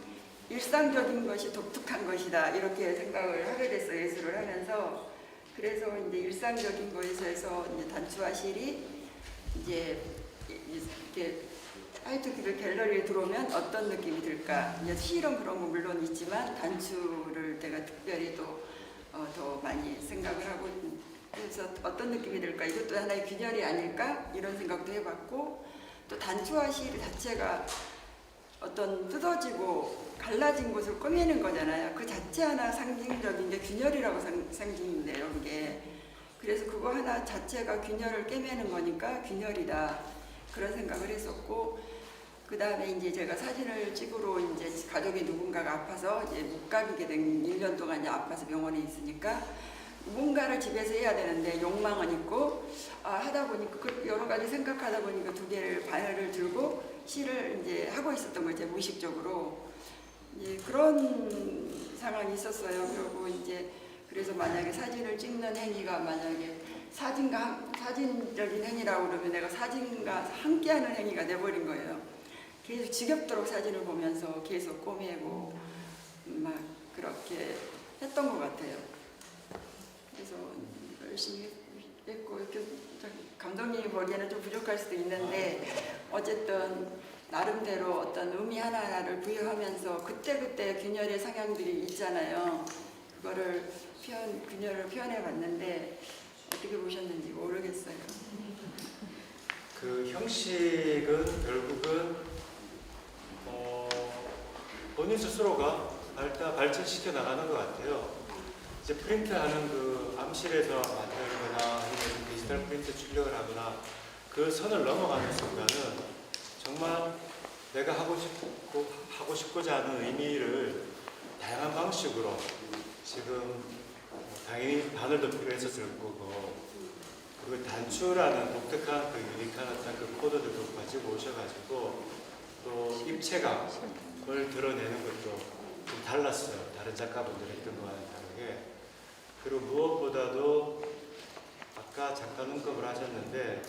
일상적인 것이 독특한 것이다 이렇게 생각을 하게 됐어요, 예술을 하면서. 그래서 이제 일상적인 것에서 이제 단추와 실이 이제 이렇게 하여튼 그 갤러리에 들어오면 어떤 느낌이 들까. 이제 실은 그런 거 물론 있지만 단추를 내가 특별히 또 더 많이 생각을 하고, 그래서 어떤 느낌이 들까. 이것도 하나의 균열이 아닐까 이런 생각도 해봤고, 또 단추와 실 자체가 어떤 뜯어지고 갈라진 곳을 꾸미는 거잖아요. 그 자체 하나 상징적인 게 균열이라고 상징인데요, 그게. 그래서 그거 하나 자체가 균열을 깨매는 거니까 균열이다 그런 생각을 했었고, 그 다음에 이제 제가 사진을 찍으러 이제 가족이 누군가가 아파서 이제 못 가게 된 1년 동안 이제 아파서 병원에 있으니까 뭔가를 집에서 해야 되는데 욕망은 있고, 하다 보니까 여러 가지 생각하다 보니까 두 개를 바늘을 들고 실을 이제 하고 있었던 거죠, 무의식적으로. 이제 그런 상황이 있었어요. 그리고 이제 그래서 만약에 사진을 찍는 행위가 만약에 사진적인 행위라고 그러면 내가 사진과 함께하는 행위가 돼버린 거예요. 계속 지겹도록 사진을 보면서 계속 꼬매고 막 그렇게 했던 것 같아요. 그래서 열심히 있고 이렇게 저기 감독님이 보기에는 좀 부족할 수도 있는데 어쨌든 나름대로 어떤 의미 하나하나를 부여하면서 그때그때 균열의 성향들이 있잖아요. 그거를 균열을 표현해 봤는데 어떻게 보셨는지 모르겠어요. 그 형식은 결국은 본인 스스로가 발전시켜 나가는 것 같아요. 이제 프린트하는 그 암실에서 만들거나 아니면 디지털 프린트 출력을 하거나 그 선을 넘어가는 순간은 정말 내가 하고 싶고자 하는 의미를 다양한 방식으로 지금 당연히 바늘도 필요했었을 거고 그리고 단추라는 독특한 그 유니크한 어떤 그 코드들도 가지고 오셔가지고 또 입체감을 드러내는 것도 좀 달랐어요. 다른 작가분들이 했던 거와는 다르게. 그리고 무엇보다도 아까 잠깐 언급을 하셨는데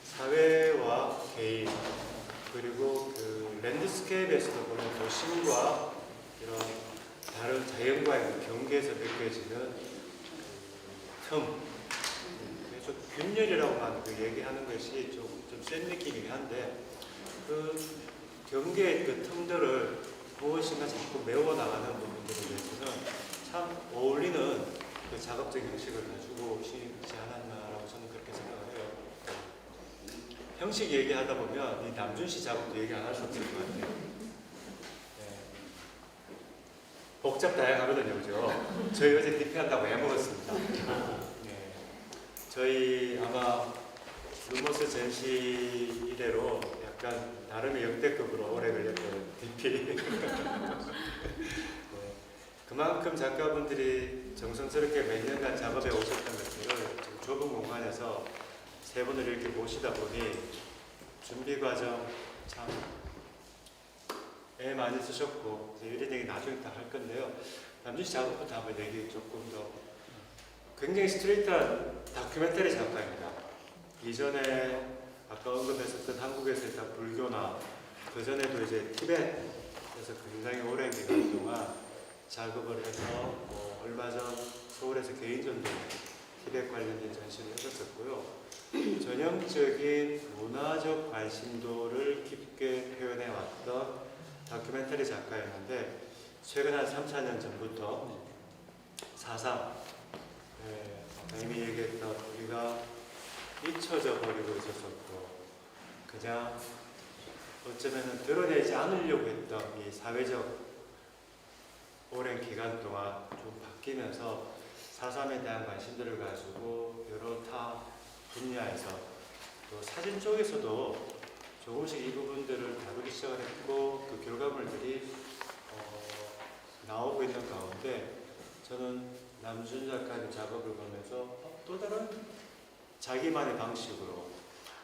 사회와 개인 그리고 그 랜드스케이프에서도 보는 도심과 이런 다른 자연과의 그 경계에서 느껴지는 틈 그래서 균열이라고만 그 얘기하는 것이 좀 센 느낌이긴 한데 그 경계의 그 틈들을 무엇인가 자꾸 메워나가는 부분들에 대해서는 참 어울리는 그 작업적 형식을 가지고 오시지 않았나라고 저는 그렇게 생각을 해요. 형식 얘기하다 보면 이 남준 씨 작업도 얘기 안 할 수 없을 것 같아요. 네. 복잡 다양하거든요, 그죠? 저희 어제 DP한다고 애먹었습니다. 네. 저희 아마 루머스 전시 이래로 약간 나름의 역대급으로 오래 걸렸던 DP. 네. 그만큼 작가분들이 정성스럽게 몇 년간 작업해 오셨던 것들을 좁은 공간에서 세 분을 이렇게 모시다 보니 준비 과정 참 애 많이 쓰셨고 이런 얘기 나중에 다 할 건데요. 남준 씨 작업부터 한번 얘기 조금 더. 굉장히 스트레이트한 다큐멘터리 작가입니다. 이전에 아까 언급했었던 한국에서 일단 불교나 그 전에도 이제 티벳에서 굉장히 오랜 기간 동안 작업을 해서 얼마 전 서울에서 개인전도 티벳 관련된 전시를 했었고요. 전형적인 문화적 관심도를 깊게 표현해왔던 다큐멘터리 작가였는데 최근 한 3, 4년 전부터 4.3 이미 얘기했던 우리가 잊혀져 버리고 있었었고 그냥 어쩌면 드러내지 않으려고 했던 이 사회적 오랜 기간 동안 좀 바뀌면서 4.3에 대한 관심들을 가지고 여러 타 분야에서 또 사진 쪽에서도 조금씩 이 부분들을 다루기 시작을 했고 그 결과물들이 나오고 있는 가운데 저는 남준 작가의 작업을 보면서 또 다른 자기만의 방식으로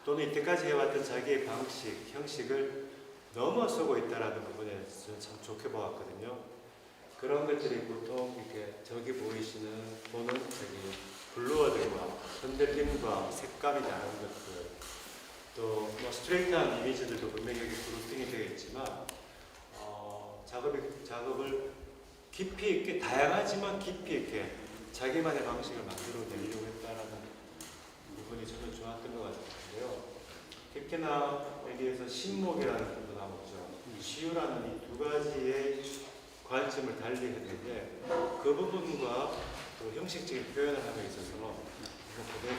또는 이때까지 해왔던 자기의 방식, 형식을 넘어서고 있다는 부분에 저는 참 좋게 보았거든요. 그런 것들이 보통 이렇게 저기 보이시는 보는 저기 블루어들과 흔들림과 색감이 다른 것들 또 뭐 스트레이트한 이미지들도 분명히 여기 그룹팅이 되겠지만 작업을 깊이 있게 다양하지만 깊이 있게 자기만의 방식을 만들어내려고 했다라는 부분이 저는 좋았던 것 같은데요. 특히나 여기에서 신목이라는 부분도 나오죠. 시유라는 이 두 가지의 관점을 달리 했는데 그 부분과 또 형식적인 표현을 함에 있어서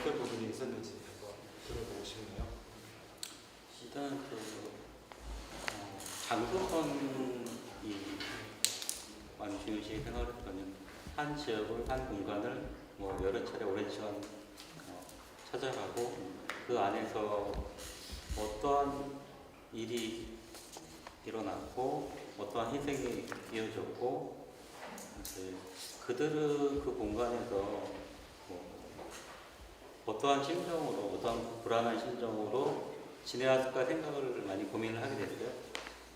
어떤 부분이 있었는지 한번 들어보고 싶네요. 일단 장소선이 완주윤 씨의 생활했던 한 지역을 한 공간을 뭐 여러 차례 오랜 시간 찾아가고 그 안에서 어떠한 일이 일어났고 어떠한 희생이 이어졌고 그들은 그 공간에서 어떠한 심정으로 어떠한 불안한 심정으로 지내왔을까 생각을 많이 고민을 하게 됐어요.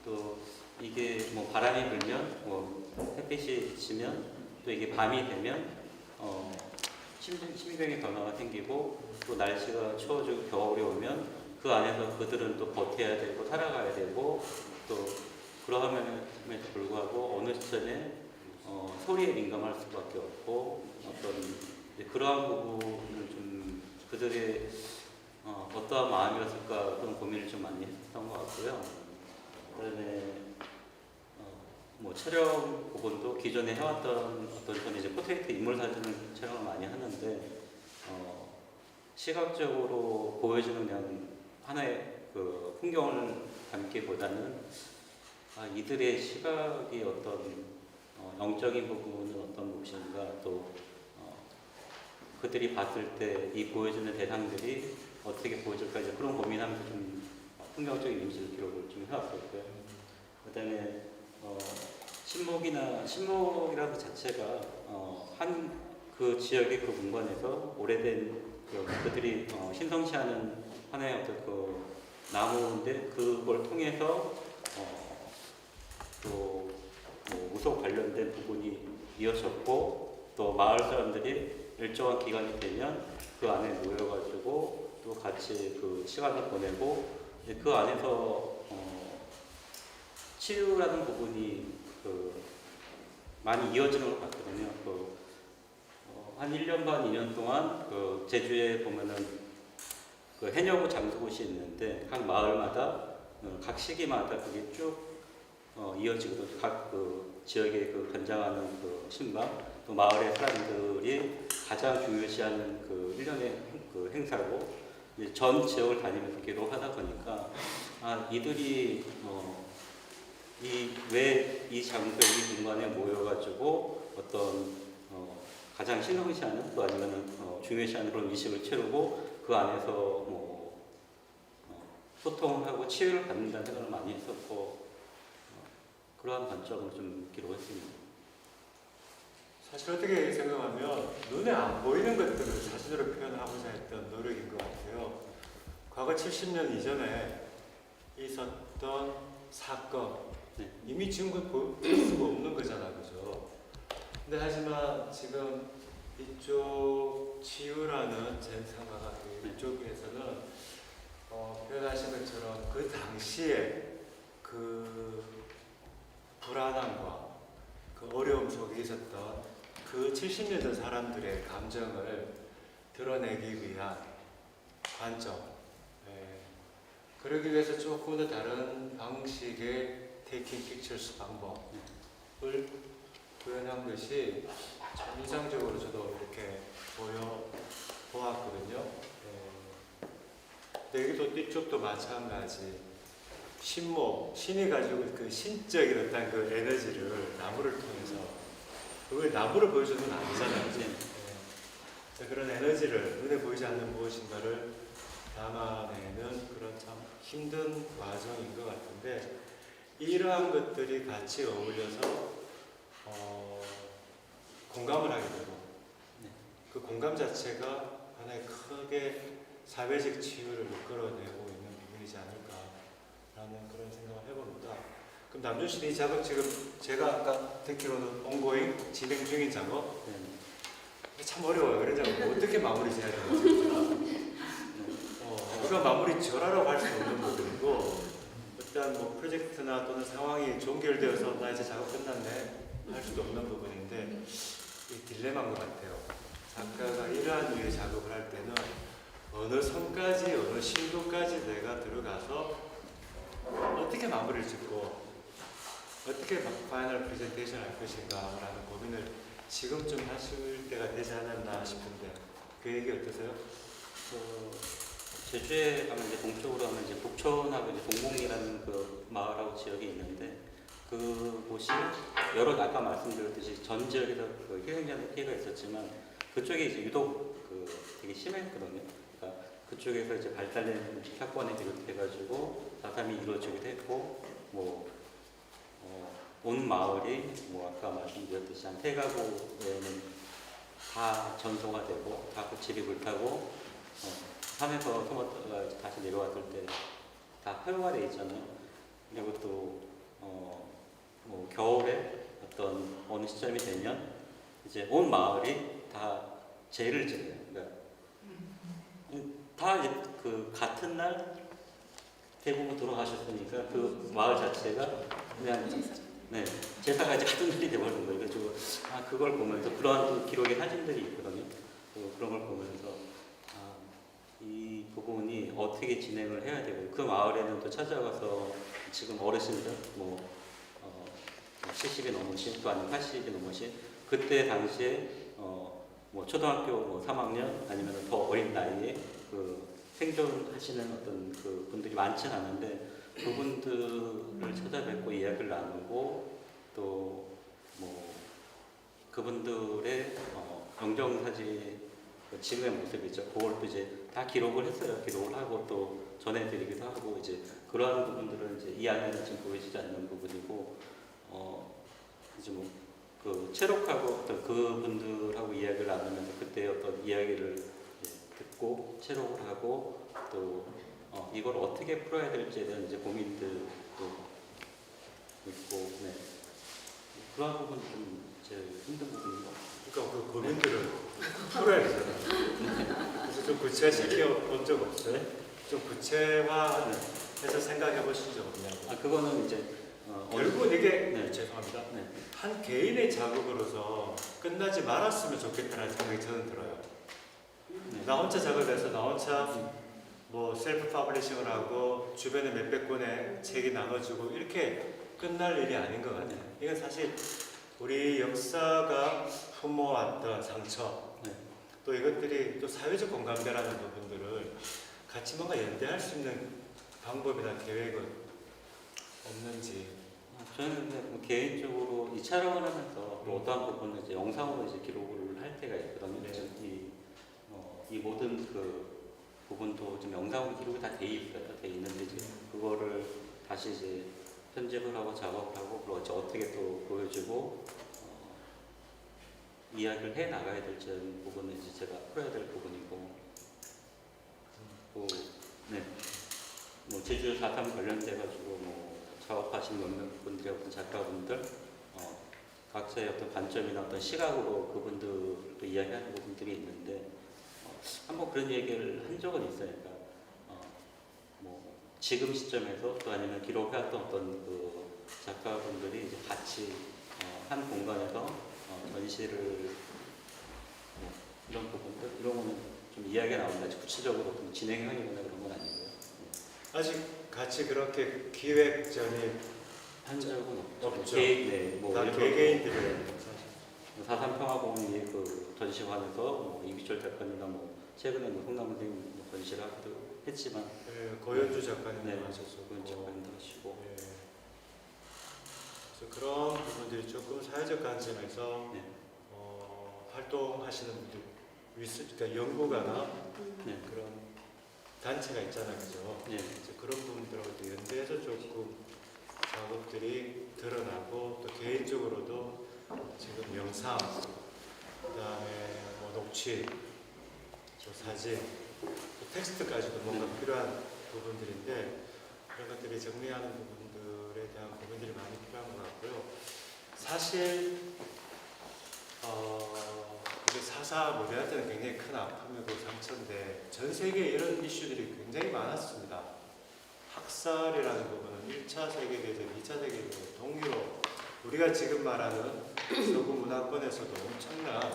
또 이게 뭐 바람이 불면 뭐 햇빛이 비치면 또 이게 밤이 되면 심경의 변화가 생기고 또 날씨가 추워지고 겨울이 오면 그 안에서 그들은 또 버텨야 되고 살아가야 되고 또 그러함에도 불구하고 어느 시점에 소리에 민감할 수밖에 없고 어떤 그러한 부분을 좀 그들의 어떠한 마음이었을까 그런 고민을 좀 많이 했던 것 같고요. 그다음에 뭐 촬영 부분도 기존에 해왔던 어떤 저는 이제 포트레이트 인물 사진을 촬영을 많이 하는데 시각적으로 보여주는 그냥 하나의 그 풍경을 담기보다는 이들의 시각이 어떤 영적인 부분은 어떤 것인가 또 그들이 봤을 때 이 보여주는 대상들이 어떻게 보여질까 이제 그런 고민하면서 좀 풍경적인 이미지 기록을 좀 해왔었고요. 그다음에 신목이라는 그 자체가 한 그 지역의 그 공간에서 오래된 그들이 신성시하는 하나의 어떤 그 나무인데 그걸 통해서 또 뭐 무속 관련된 부분이 이어졌고 또 마을 사람들이 일정한 기간이 되면 그 안에 모여가지고 또 같이 그 시간을 보내고 그 안에서 치유라는 부분이 그 많이 이어지는 것 같거든요. 한 1년 반, 2년 동안 그 제주에 보면은 그 해녀부 장수곳이 있는데 각 마을마다 각 시기마다 그게 쭉 이어지거든요. 각 그 지역에 그 변장하는 그 신방 또 마을의 사람들이 가장 중요시하는 그 1년의 그 행사고 이제 전 지역을 다니면서 기록하다 보니까 이들이 왜 이 장소 이 공간에 모여가지고 어떤 가장 신성시하는 또 아니면은 중요시하는 그런 의식을 채우고 그 안에서 뭐 소통하고 치유를 받는다는 생각을 많이 했었고 그러한 관점으로 좀 기록했습니다. 사실 어떻게 생각하면 눈에 안 보이는 것들을 사진으로 표현하고자 했던 노력인 것 같아요. 과거 70년 이전에 있었던 사건 네. 이미 지금 볼 수가 없는 거잖아, 그죠? 근데 하지만 지금 이쪽 치유라는 젠상가가 이쪽에서는 표현하신 것처럼 그 당시에 그 불안함과 그 어려움 속에 있었던 그 70년 전 사람들의 감정을 드러내기 위한 관점. 그러기 위해서 조금 더 다른 방식의 테이킹 픽처스 방법을 구현한 것이 참 인상적으로 저도 이렇게 보았거든요. 근데 여기도 이쪽도 마찬가지. 신이 가지고 그 신적인 어떤 그 에너지를 나무를 통해서 그걸 나무를 보여주는 건 아니잖아요. 그죠? 그런 에너지를 눈에 보이지 않는 무엇인가를 담아내는 그런 참 힘든 과정인 것 같은데 이러한 것들이 같이 어울려서 공감을 하게 되고 그 공감 자체가 하나의 크게 사회적 치유를 이끌어내고 있는 부분이지 않을까라는 그런 생각을 해봅니다. 그럼 남준 씨 이 작업 지금 제가 아까 듣기로는 ongoing 진행 중인 작업? 참 어려워요. 이런 작업 어떻게 마무리 지어야 되는지. 우리가 마무리 지어라라고 할 수는 없는 부분이고 일단 뭐 프로젝트나 또는 상황이 종결되어서 나 이제 작업 끝났네 할 수도 없는 부분인데 이 딜레마인 것 같아요. 작가가 이러한 류의 작업을 할 때는 어느 선까지 어느 심도까지 내가 들어가서 어떻게 마무리를 짓고 어떻게 파이널 프레젠테이션 할 것인가 라는 고민을 지금쯤 하실 때가 되지 않았나 싶은데 그 얘기 어떠세요? 제주에 가면 이제 동쪽으로 가면 이제 북촌하고 이제 동봉이라는 그 마을하고 지역이 있는데 그곳이 아까 말씀드렸듯이 전 지역에서 그 희생자의 피해가 있었지만 그쪽에 이제 유독 되게 심했거든요. 그러니까 그쪽에서 이제 발달된 사건에 비롯해가지고 자살이 이루어지기도 했고 온 마을이 아까 말씀드렸듯이 한 3가구에는 다 전소가 되고 다 집이 불타고 산에서 소모가 다시 내려왔을 때 다 허용화 되어 있잖아요. 그리고 또 겨울에 어떤 어느 시점이 되면 이제 온 마을이 다 제를 지내요. 그러니까 다 이제 그 같은 날 대부분 돌아가셨으니까 그 마을 자체가 그냥 제사가 이제 같은 날이 돼버린 거예요. 그래가지고 그걸 보면서 그러한 또 기록의 사진들이 있거든요. 그런 걸 보면서 부분이 어떻게 진행을 해야 되고 그 마을에는 또 찾아가서 지금 어르신들 뭐 70이 넘으신 또 아니면 80이 넘으신 그때 당시에 뭐 초등학교 뭐 3학년 아니면 더 어린 나이에 그 생존하시는 어떤 그 분들이 많지는 않은데 그분들을 찾아뵙고 이야기를 나누고 또 뭐 그분들의 영정사진 지금의 모습이죠. 그걸 또 이제 다 기록을 했어요. 기록을 하고 또 전해드리기도 하고 이제 그러한 부분들은 이제 이 안에는 지금 보여지지 않는 부분이고 이제 뭐 그 체록하고 어떤 그분들하고 이야기를 나누면서 그때 어떤 이야기를 이제 듣고 체록을 하고 또 이걸 어떻게 풀어야 될지에 대한 이제 고민들도 있고 네. 그러한 부분이 좀 제일 힘든 부분인 것 같아요. 그러니까 그 고민들을 풀어야 되잖아요. 그래서 좀 구체화시켜 본 적 없어요? 좀 구체화해서 생각해 보신 적 없냐고. 그거는 이제 결국은 이게 네. 죄송합니다. 네. 한 개인의 작업으로서 끝나지 말았으면 좋겠다는 생각이 저는 들어요. 네. 나 혼자 작업해서 나 혼자 뭐 셀프 파블리싱을 하고 주변에 몇백 권의 책이 나눠주고 이렇게 끝날 일이 아닌 것 같아요. 이건 사실 우리 역사가 품어왔던 상처 네. 또 이것들이 또 사회적 공감대라는 부분들을 같이 뭔가 연대할 수 있는 방법이나 계획은 없는지. 저는 근데 뭐 개인적으로 이 촬영을 하면서 또 어떠한 부분은 이제 영상으로 이제 기록을 할 때가 있거든요. 네. 지금 이 모든 그 부분도 지금 영상으로 기록이 다 돼 있어요. 돼 있는데 이제 그거를 다시 이제 편집을 하고 작업을 하고 그리고 어떻게 또 보여주고 이야기를 해 나가야 될지 부분은 이제 제가 풀어야 될 부분이고 또 네. 뭐 제주 4.3 관련돼 가지고 뭐 작업하신 몇몇 분들의 어떤 작가분들 각자의 어떤 관점이나 어떤 시각으로 그분들도 이야기하는 부분들이 있는데 한번 그런 얘기를 한 적은 있어요. 그러니까 뭐 지금 시점에서 또 아니면 기록해왔던 어떤 그 작가분들이 이제 같이 한 공간에서 전시를 뭐 이런 부분들 이런 거는 좀 이야기가 나오는데 구체적으로 어떤 진행형이거나 그런 건 아니고요. 아직 같이 그렇게 기획전이 한 적은 없죠. 뭐 다 예를 개개인들이 들어서 4.3 평화공원이 그 전시관에서 뭐 이규철 작가님이나 뭐 최근에 뭐 성남 선생님 뭐 전시를 하기도 했지만 고현주 작가님도 네, 하셨었고 고현주 작가님도 하시고 네. 그래서 그런 부분들이 조금 사회적 관점에서 네. 활동하시는 분들 그러니까 연구가나 네. 그런 단체가 있잖아요, 그죠? 네. 이제 그런 부분들하고도 연대해서 조금 작업들이 드러나고 또 개인적으로도 지금 영상, 그다음에 뭐 녹취, 또 사진, 또 텍스트까지도 뭔가 필요한 부분들인데 그런 것들이 정리하는 부분들에 대한 고민들이 많이 필요한 것 같고요. 사실 이게 4.4 우리한테는 굉장히 큰 아픔이고 상처인데 전 세계에 이런 이슈들이 굉장히 많았습니다. 학살이라는 부분은 1차 세계대전, 2차 세계대전 동의로 우리가 지금 말하는 서구 문화권에서도 엄청난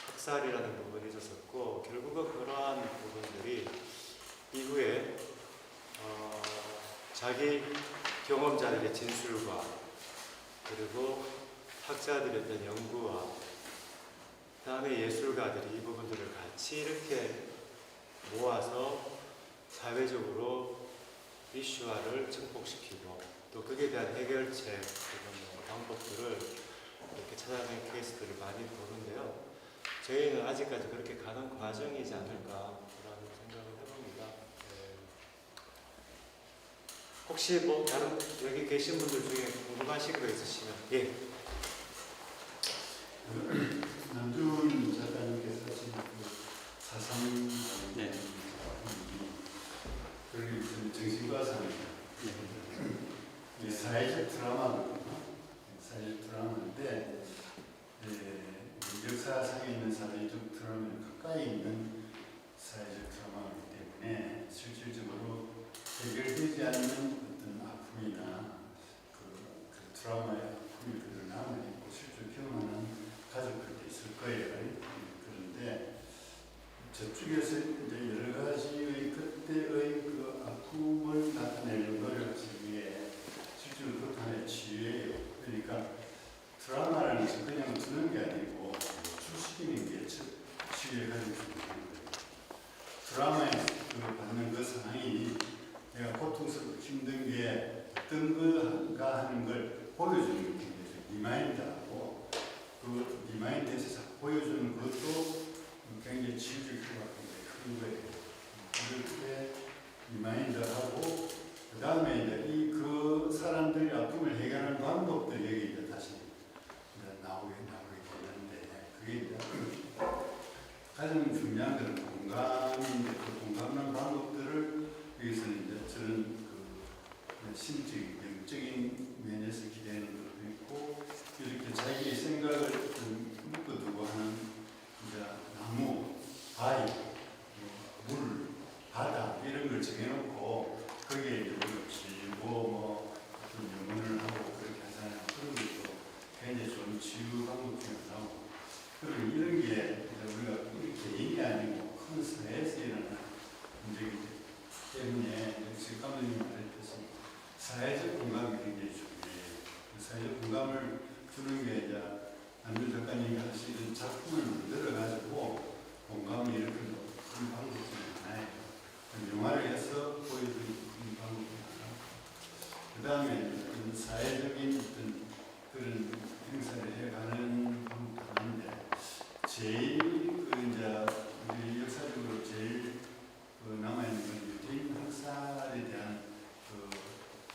학살이라는 부분이 있었고 결국은 그러한 부분들이 이후에 자기 경험자들의 진술과 그리고 학자들의 어떤 연구와 그다음에 예술가들이 이 부분들을 같이 이렇게 모아서 사회적으로 이슈화를 증폭시키고 또 그에 대한 해결책 이런 방법들을 이렇게 찾아낸 케이스들을 많이 보는데요. 저희는 아직까지 그렇게 가는 과정이지 않을까라는 생각을 해봅니다. 네. 혹시 뭐 다른 여기 계신 분들 중에 궁금하신 거 있으시면 예. 남준 작가님께서 지금 그 4.3 네. 그걸 정신과상입니다. 네. 사회적 트라우마거든요. 사회적 트라우마인데 역사상에 있는 사회적 트라우마는 가까이 있는 사회적 트라우마이기 때문에 실질적으로 해결되지 않는 어떤 아픔이나 그 트라우마의 아픔이 그대로 남아있고 실제로 경험하는 가족들도 있을 거예요. 그런데 저쪽에서 이제 여러 가지의 그때의 그 아픔을 나타내는 노력하기 위해 실제로 그것 하나의 치유예요. 그러니까 드라마라는 것은 그냥 두는 게 아니고 출시키는 게 치유에 가장 중요한 거예요. 드라마에 그 받는 그 상황이 내가 고통스럽고 힘든 게 어떤 거가 하는 걸 보여주는 게 리마인드하고 그 리마인드에서 자꾸 보여주는 것도 굉장히 치유적 효과가 굉장히 큰 거예요. 그렇게 리마인드하고 그 다음에 이제 그 사람들이 아픔을 해결하는 방법들이 여기 이제 다시 이제 나오게 되는데 그게 이제 가장 중요한 것은 공감인데 그 공감하는 방법들을 여기서는 이제 저는 그 심적인 영적인 면에서 기대하는 것도 있고 이렇게 자기의 생각을 좀 묶어두고 하는 이제 나무, 바위, 물, 바다 이런 걸 정해놓고 거기에 이제 지고 뭐 어떤 영혼을 하고 그렇게 하잖아요. 그런 것도 굉장히 좋은 치유 방법 중에 하나고 그리고 이런 게 우리가 개인이 아니고 큰 사회에서 일어나는 문제이기 때문에 역시 감독님이 말했듯이 사회적 공감이 굉장히 중요해요. 사회적 공감을 주는 게 이제 안준 작가님이 하시는 작품을 만들어가지고 공감을 일으키는 그런 방법 중에 하나예요. 영화를 해서 보여드리는 그런 방법 중에 하나. 그 다음에 사회적인 어떤 그런 행사를 해가는 방법도 하는데 제일 그 이제 우리 역사적으로 제일 그 남아있는 건 유태인 학살에 대한 그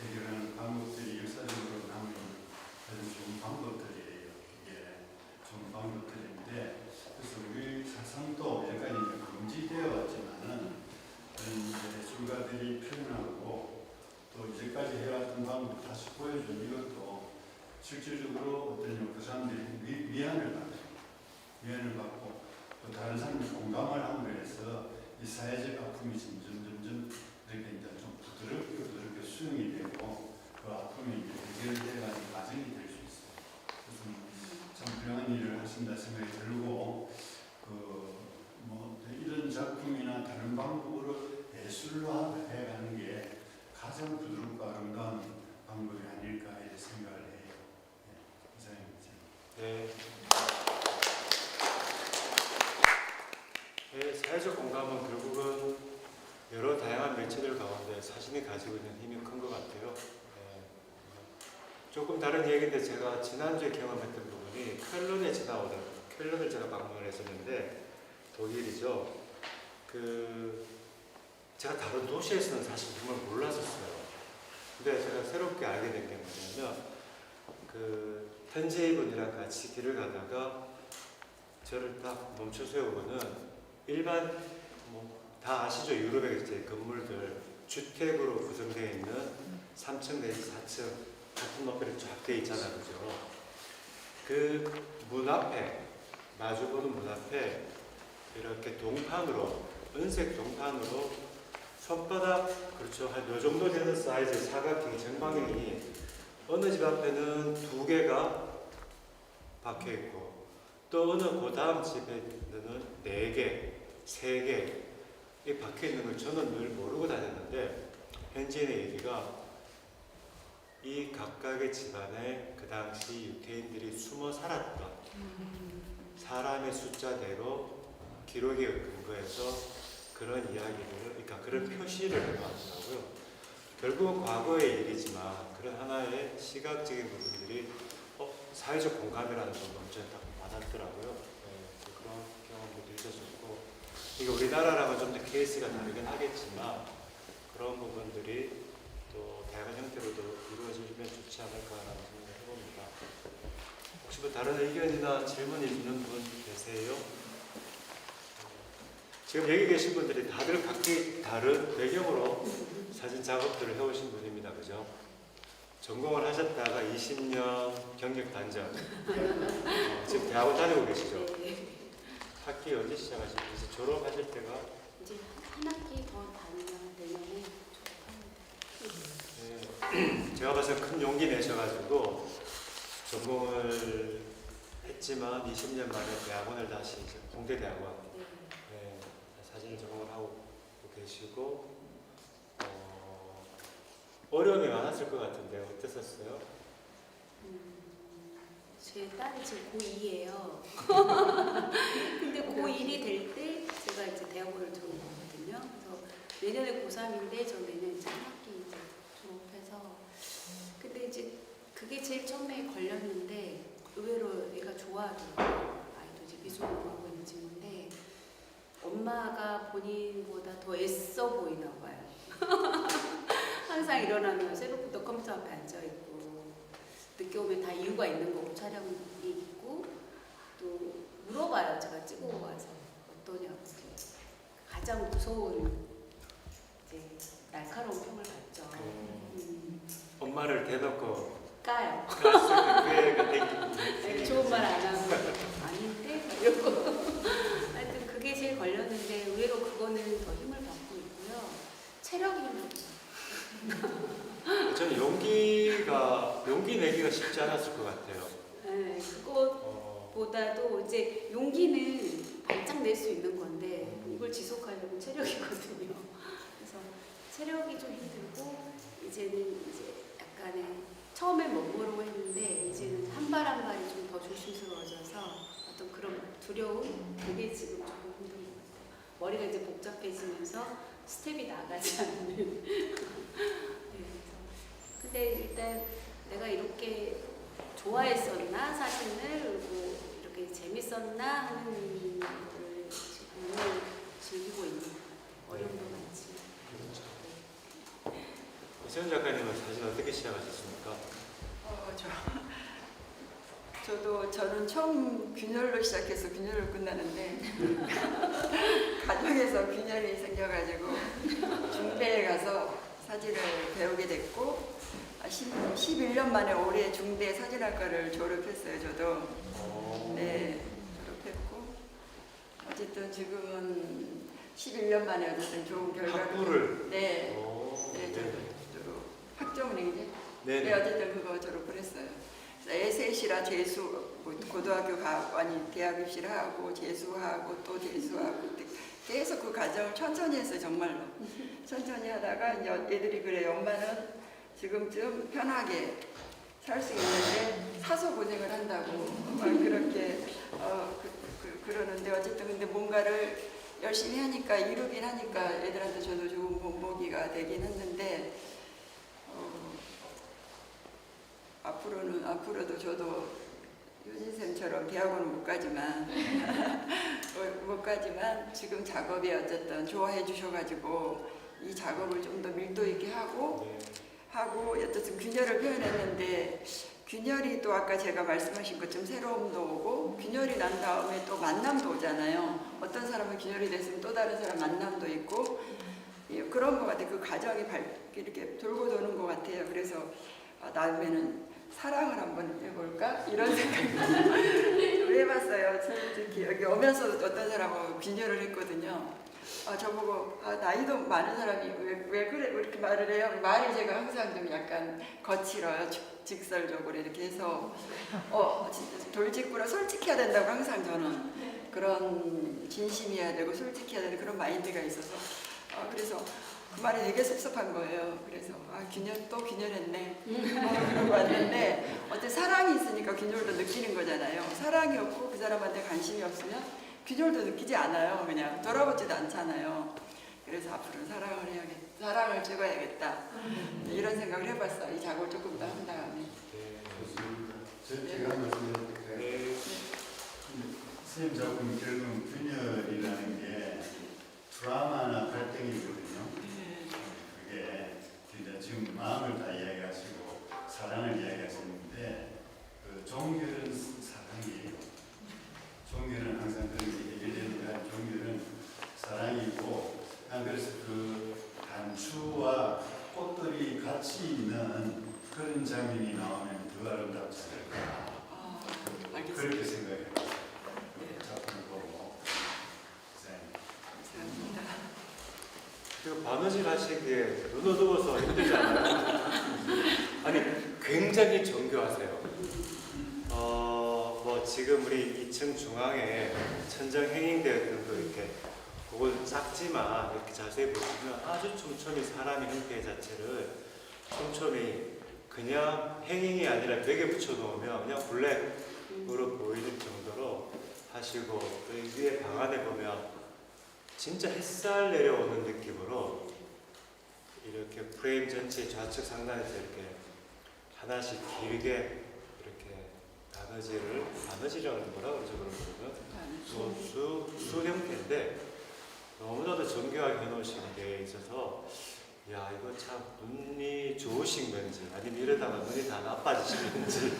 해결하는 방법들이 역사적으로 남아있는 아주 좋은 방법들이에요. 이게 좋은 방법들인데 그래서 우리 사상도 여기까지 금지되어 왔지만은 그런 예술가들이 표현하고 또 이제까지 해왔던 방법을 다시 보여준 이것도 실질적으로 어떤 그 사람들이 위안을 받고 또 다른 사람이 공감을 함으로 해서 이 사회적 아픔이 점점 이렇게 이제 좀 부드럽게 수용이 되고 그 아픔이 이제 해결돼가는 과정이 될 수 있어요. 그래서 참 훌륭한 일을 하신다 생각이 들고 뭐 이런 작품이나 다른 방법으로 예술로 해가는 게 가장 부드럽고 아름다운 방법이 아닐까 이렇게 생각을 해요. 이상입니다. 네. 네, 사회적 공감은 결국은 여러 다양한 매체들 가운데 사진이 가지고 있는 힘이 큰 것 같아요. 네. 조금 다른 얘기인데 제가 지난주에 경험했던 부분이 쾰른에 지나오던 쾰른을 제가 방문을 했었는데 독일이죠. 제가 다른 도시에서는 사실 정말 몰랐었어요. 근데 제가 새롭게 알게 된 게 뭐냐면 텐제이븐이랑 같이 길을 가다가 저를 딱 멈춰 세우고는 일반 다 아시죠? 유럽의 이제 건물들 주택으로 구성되어 있는 3층 내지 4층 같은 높이로 쫙 되어 있잖아요, 그죠? 그 문 앞에 마주보는 문 앞에 이렇게 동판으로 은색 동판으로 손바닥 그렇죠 한 요 정도 되는 사이즈의 사각형이 정방향이 어느 집 앞에는 2개가 박혀 있고 또 어느 그 다음 집에는 4개, 3개 이 박혀 있는 걸 저는 늘 모르고 다녔는데 현지인의 얘기가 이 각각의 집안에 그 당시 유태인들이 숨어 살았던 사람의 숫자대로 기록에 근거해서 그런 이야기들을, 그러니까 그런 표시를 해놨더라고요. 결국은 과거의 일이지만 그런 하나의 시각적인 부분들이 사회적 공감이라는 걸 먼저 딱 와닿더라고요. 네, 그런 경험도 있었고 이게 우리나라랑은 좀 더 케이스가 다르긴 하겠지만 그런 부분들이 또 다양한 형태로도 이루어지면 좋지 않을까라는 생각을 해봅니다. 혹시 뭐 다른 의견이나 질문이 있는 분 계세요? 지금 여기 계신 분들이 다들 각기 다른 배경으로 사진 작업들을 해오신 분입니다. 그죠? 전공을 하셨다가 20년 경력 단절. 지금 대학원 다니고 계시죠? 학기 언제 시작하셨는지 졸업하실 때가? 이제 한 학기 더 다니면 내년에 네. 제가 봐서 큰 용기 내셔가지고 전공을 했지만 20년 만에 대학원을 다시 이제 공대 대학원 사진을 전공을 하고 계시고 어려움이 많았을 것 같은데 어땠었어요? 제 딸이 지금 고2예요. 근데 고1이 될 때 제가 이제 대학원을 들어온 거거든요. 그래서 내년에 고3인데 저 내년 이제 한 학기 이제 졸업해서 근데 이제 그게 제일 처음에 걸렸는데 의외로 애가 좋아하더라고요. 아이도 이제 미술을 하고 있는 친구인데 엄마가 본인보다 더 애써 보이나 봐요. 항상 일어나면 새벽부터 컴퓨터 앞에 앉아 있고 늦게 오면 다 이유가 있는 거고 촬영이 있고 또 물어봐요. 제가 찍고 와서 어떠냐고. 가장 무서운 이제 날카로운 평을 받죠. 엄마를 대놓고 까요. 되게 좋은 말 안 하고 아닌데 이러고 하여튼 그게 제일 걸렸는데 의외로 그거는 더 힘을 받고 있고요. 체력이 힘들어요. 저는 용기 내기가 쉽지 않았을 것 같아요. 네, 그것보다도 이제 용기는 발작 낼 수 있는 건데 이걸 지속하려면 체력이거든요. 그래서 체력이 좀 힘들고 이제는 이제 약간의 처음엔 멋모르고 했는데 이제는 한 발 한 발이 좀 더 조심스러워져서 어떤 그런 두려움 그게 지금 조금 힘든 것 같아요. 머리가 이제 복잡해지면서 스텝이 나가지 않는. 네, 근데 일단 내가 이렇게 좋아했었나 사진을 그리고 이렇게 재밌었나 하는 걸 지금 즐기고 있는 것 같아요. 어려움도 많지만. 이세훈 작가님은 사진 어떻게 시작하셨습니까? 저는 처음 균열로 시작해서 균열로 끝나는데 가정에서 균열이 생겨가지고 중대에 가서 사진을 배우게 됐고 11년 만에 올해 중대 사진학과를 졸업했어요. 저도 네 졸업했고 어쨌든 지금은 11년 만에 어쨌든 좋은 결과를 학부를 네 네. 학점은 이제 네. 네 어쨌든 그거 졸업을 했어요. 에세이시라 재수 고등학교 가고 아니 대학 입시를 하고 재수하고 또 재수하고 계속 그 과정을 천천히 했어요. 정말로 천천히 하다가 이제 애들이 그래요. 엄마는 지금쯤 편하게 살 수 있는데 사서 고생을 한다고 막 그렇게 그러는데 어쨌든 근데 뭔가를 열심히 하니까 이루긴 하니까 애들한테 저도 좋은 본보기가 되긴 했는데 앞으로도 저도 효진쌤처럼 대학원은 못 가지만 지금 작업에 어쨌든 좋아해 주셔가지고 이 작업을 좀 더 밀도 있게 하고 어쨌든 균열을 표현했는데 균열이 또 아까 제가 말씀하신 것처럼 새로움도 오고 균열이 난 다음에 또 만남도 오잖아요. 어떤 사람은 균열이 됐으면 또 다른 사람 만남도 있고 그런 것 같아요. 그 과정이 이렇게 돌고 도는 것 같아요. 그래서 다음에는 사랑을 한번 해볼까? 이런 생각을 해봤어요. 솔직히 여기 오면서도 어떤 사람하고 균열을 했거든요. 저보고 나이도 많은 사람이 왜 그래 이렇게 말을 해요? 말이 제가 항상 좀 약간 거칠어요. 직설적으로 이렇게 해서 진짜 돌직구라 솔직해야 된다고 항상 저는 그런 진심이어야 되고 솔직해야 되는 그런 마인드가 있어서 그래서 그 말이 되게 섭섭한 거예요. 그래서 또 균열했네. 그러고 왔는데 어때 사랑이 있으니까 균열도 느끼는 거잖아요. 사랑이 없고 그 사람한테 관심이 없으면 균열도 느끼지 않아요. 그냥 돌아보지도 않잖아요. 그래서 앞으로는 사랑을 찍어야겠다. 이런 생각을 해봤어. 이 작업을 조금 더 한 다음에. 제가 말씀드릴까요? 선생님 작품 결국 균열이라는 게 드라마나 갈등이거든요. 그게 진짜 지금 마음을 다 이야기하시고 사랑을 이야기하시는데 종교는 사랑이에요. 종교는 항상 그런 게 얘기되니까 종교는 사랑이고 그래서 그 단추와 꽃들이 같이 있는 그런 장면이 나오면 더 아름답지 않을까 그렇게 생각해요. 작품을 보고 감사합니다. 그 바느질 하시기에 눈 어두워서 힘들지 않아요? 아니 굉장히 정교하세요. 뭐 지금 우리 2층 중앙에 천장 행잉되었던 거 이렇게 그건 작지만 이렇게 자세히 보시면 아주 촘촘히 사람의 형태 자체를 촘촘히 그냥 행잉이 아니라 벽에 붙여놓으면 그냥 블랙으로 보이는 정도로 하시고 그 위에 방 안에 보면 진짜 햇살 내려오는 느낌으로 이렇게 프레임 전체 좌측 상단에서 이렇게 하나씩 길게 이렇게 바느질이라는 뭐라 그러죠? 그러면 수 형태인데 너무나도 정교하게 해놓으신 게 있어서 야 이거 참 눈이 좋으신 건지 아니면 이러다가 눈이 다 나빠지신 건지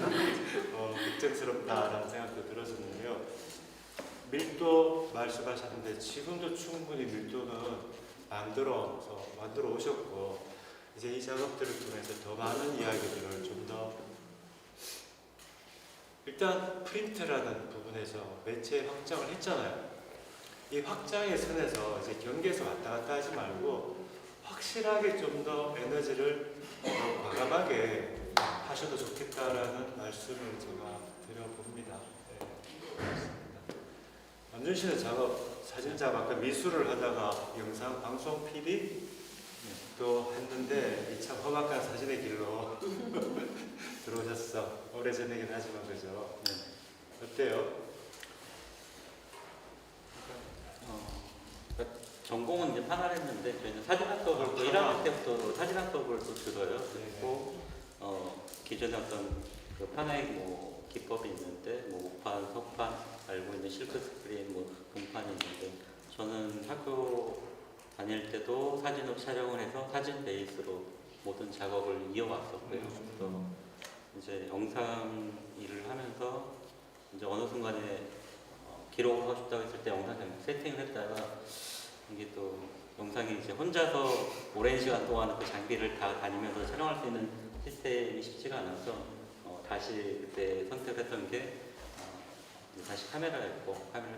걱정스럽다라는 생각도 들었었는데요. 밀도 말씀하셨는데 지금도 충분히 밀도는 만들어 오셨고 이제 이 작업들을 통해서 더 많은 이야기들을 좀 더 일단 프린트라는 부분에서 매체 확장을 했잖아요. 이 확장의 선에서 이제 경계에서 왔다 갔다 하지 말고 확실하게 좀 더 에너지를 더 과감하게 하셔도 좋겠다라는 말씀을 제가 드려봅니다. 네, 그렇습니다. 남준 씨는 사진 작업, 아까 미술을 하다가 영상 방송 PD 또 했는데 이 참 험악한 사진의 길로 들어오셨어. 오래전이긴 하지만 그죠? 네. 어때요? 그러니까 전공은 이제 판화했는데 저희는 사진학법을 또 1학년 때부터 사진학법을 또 들어요. 그리고 기존에 어떤 그 판화의 뭐 기법이 있는데 뭐 목판, 석판, 알고 있는 실크 스크린, 뭐 금판이 있는데 저는 학교 다닐 때도 사진으로 촬영을 해서 사진 베이스로 모든 작업을 이어왔었고요. 그래서 이제 영상 일을 하면서 이제 어느 순간에 기록을 하고 싶다고 했을 때 영상 세팅을 했다가 이게 또 영상이 이제 혼자서 오랜 시간 동안 그 장비를 다 다니면서 촬영할 수 있는 시스템이 쉽지가 않아서 다시 그때 선택했던 게 다시 카메라를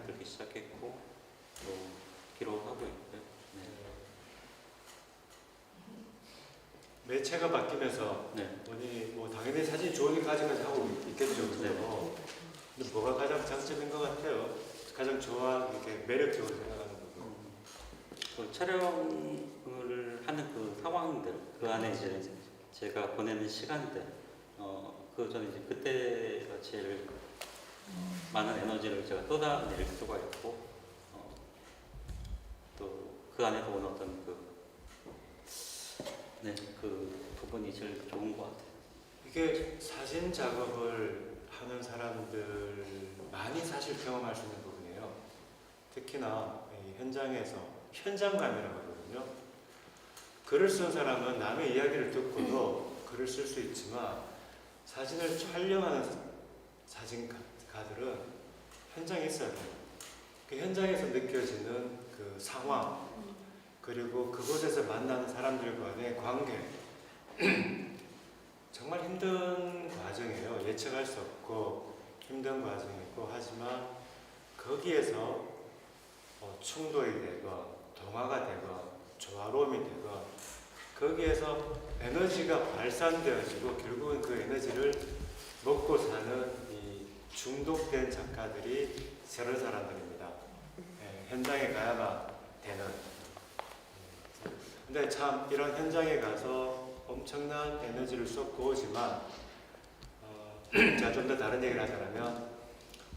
들기 시작했고 또 기록하고 있고요. 매체가 바뀌면서 네. 본인이 뭐 당연히 사진 좋으니까 아직까지 하고 있겠죠. 네. 근데 뭐가 가장 장점인 것 같아요? 가장 이렇게 매력적으로 생각하는 부분. 그 촬영을 하는 그 상황들, 그 안에 이제 제가 보내는 시간들, 저는 이제 그때가 제일 많은 에너지를 제가 쏟아낼 수가 있고, 또 그 안에서 오는 어떤 그 부분이 제일 좋은 것 같아요. 이게 사진 작업을 하는 사람들 많이 사실 경험할 수 있는 부분이에요. 특히나 이 현장에서 현장감이라고 하거든요. 글을 쓴 사람은 남의 이야기를 듣고도 글을 쓸 수 있지만 사진을 촬영하는 사진가들은 현장에 있어야 돼요. 그 현장에서 느껴지는 그 상황 그리고 그곳에서 만나는 사람들 간의 관계 정말 힘든 과정이에요. 예측할 수 없고 힘든 과정이고 하지만 거기에서 충돌이 되건 동화가 되건 조화로움이 되건 거기에서 에너지가 발산되어지고 결국은 그 에너지를 먹고 사는 이 중독된 작가들이 저런 사람들입니다. 현장에 가야만 되는. 근데 참 이런 현장에 가서 엄청난 에너지를 쏟고 오지만 제가 좀 더 다른 얘기를 하자면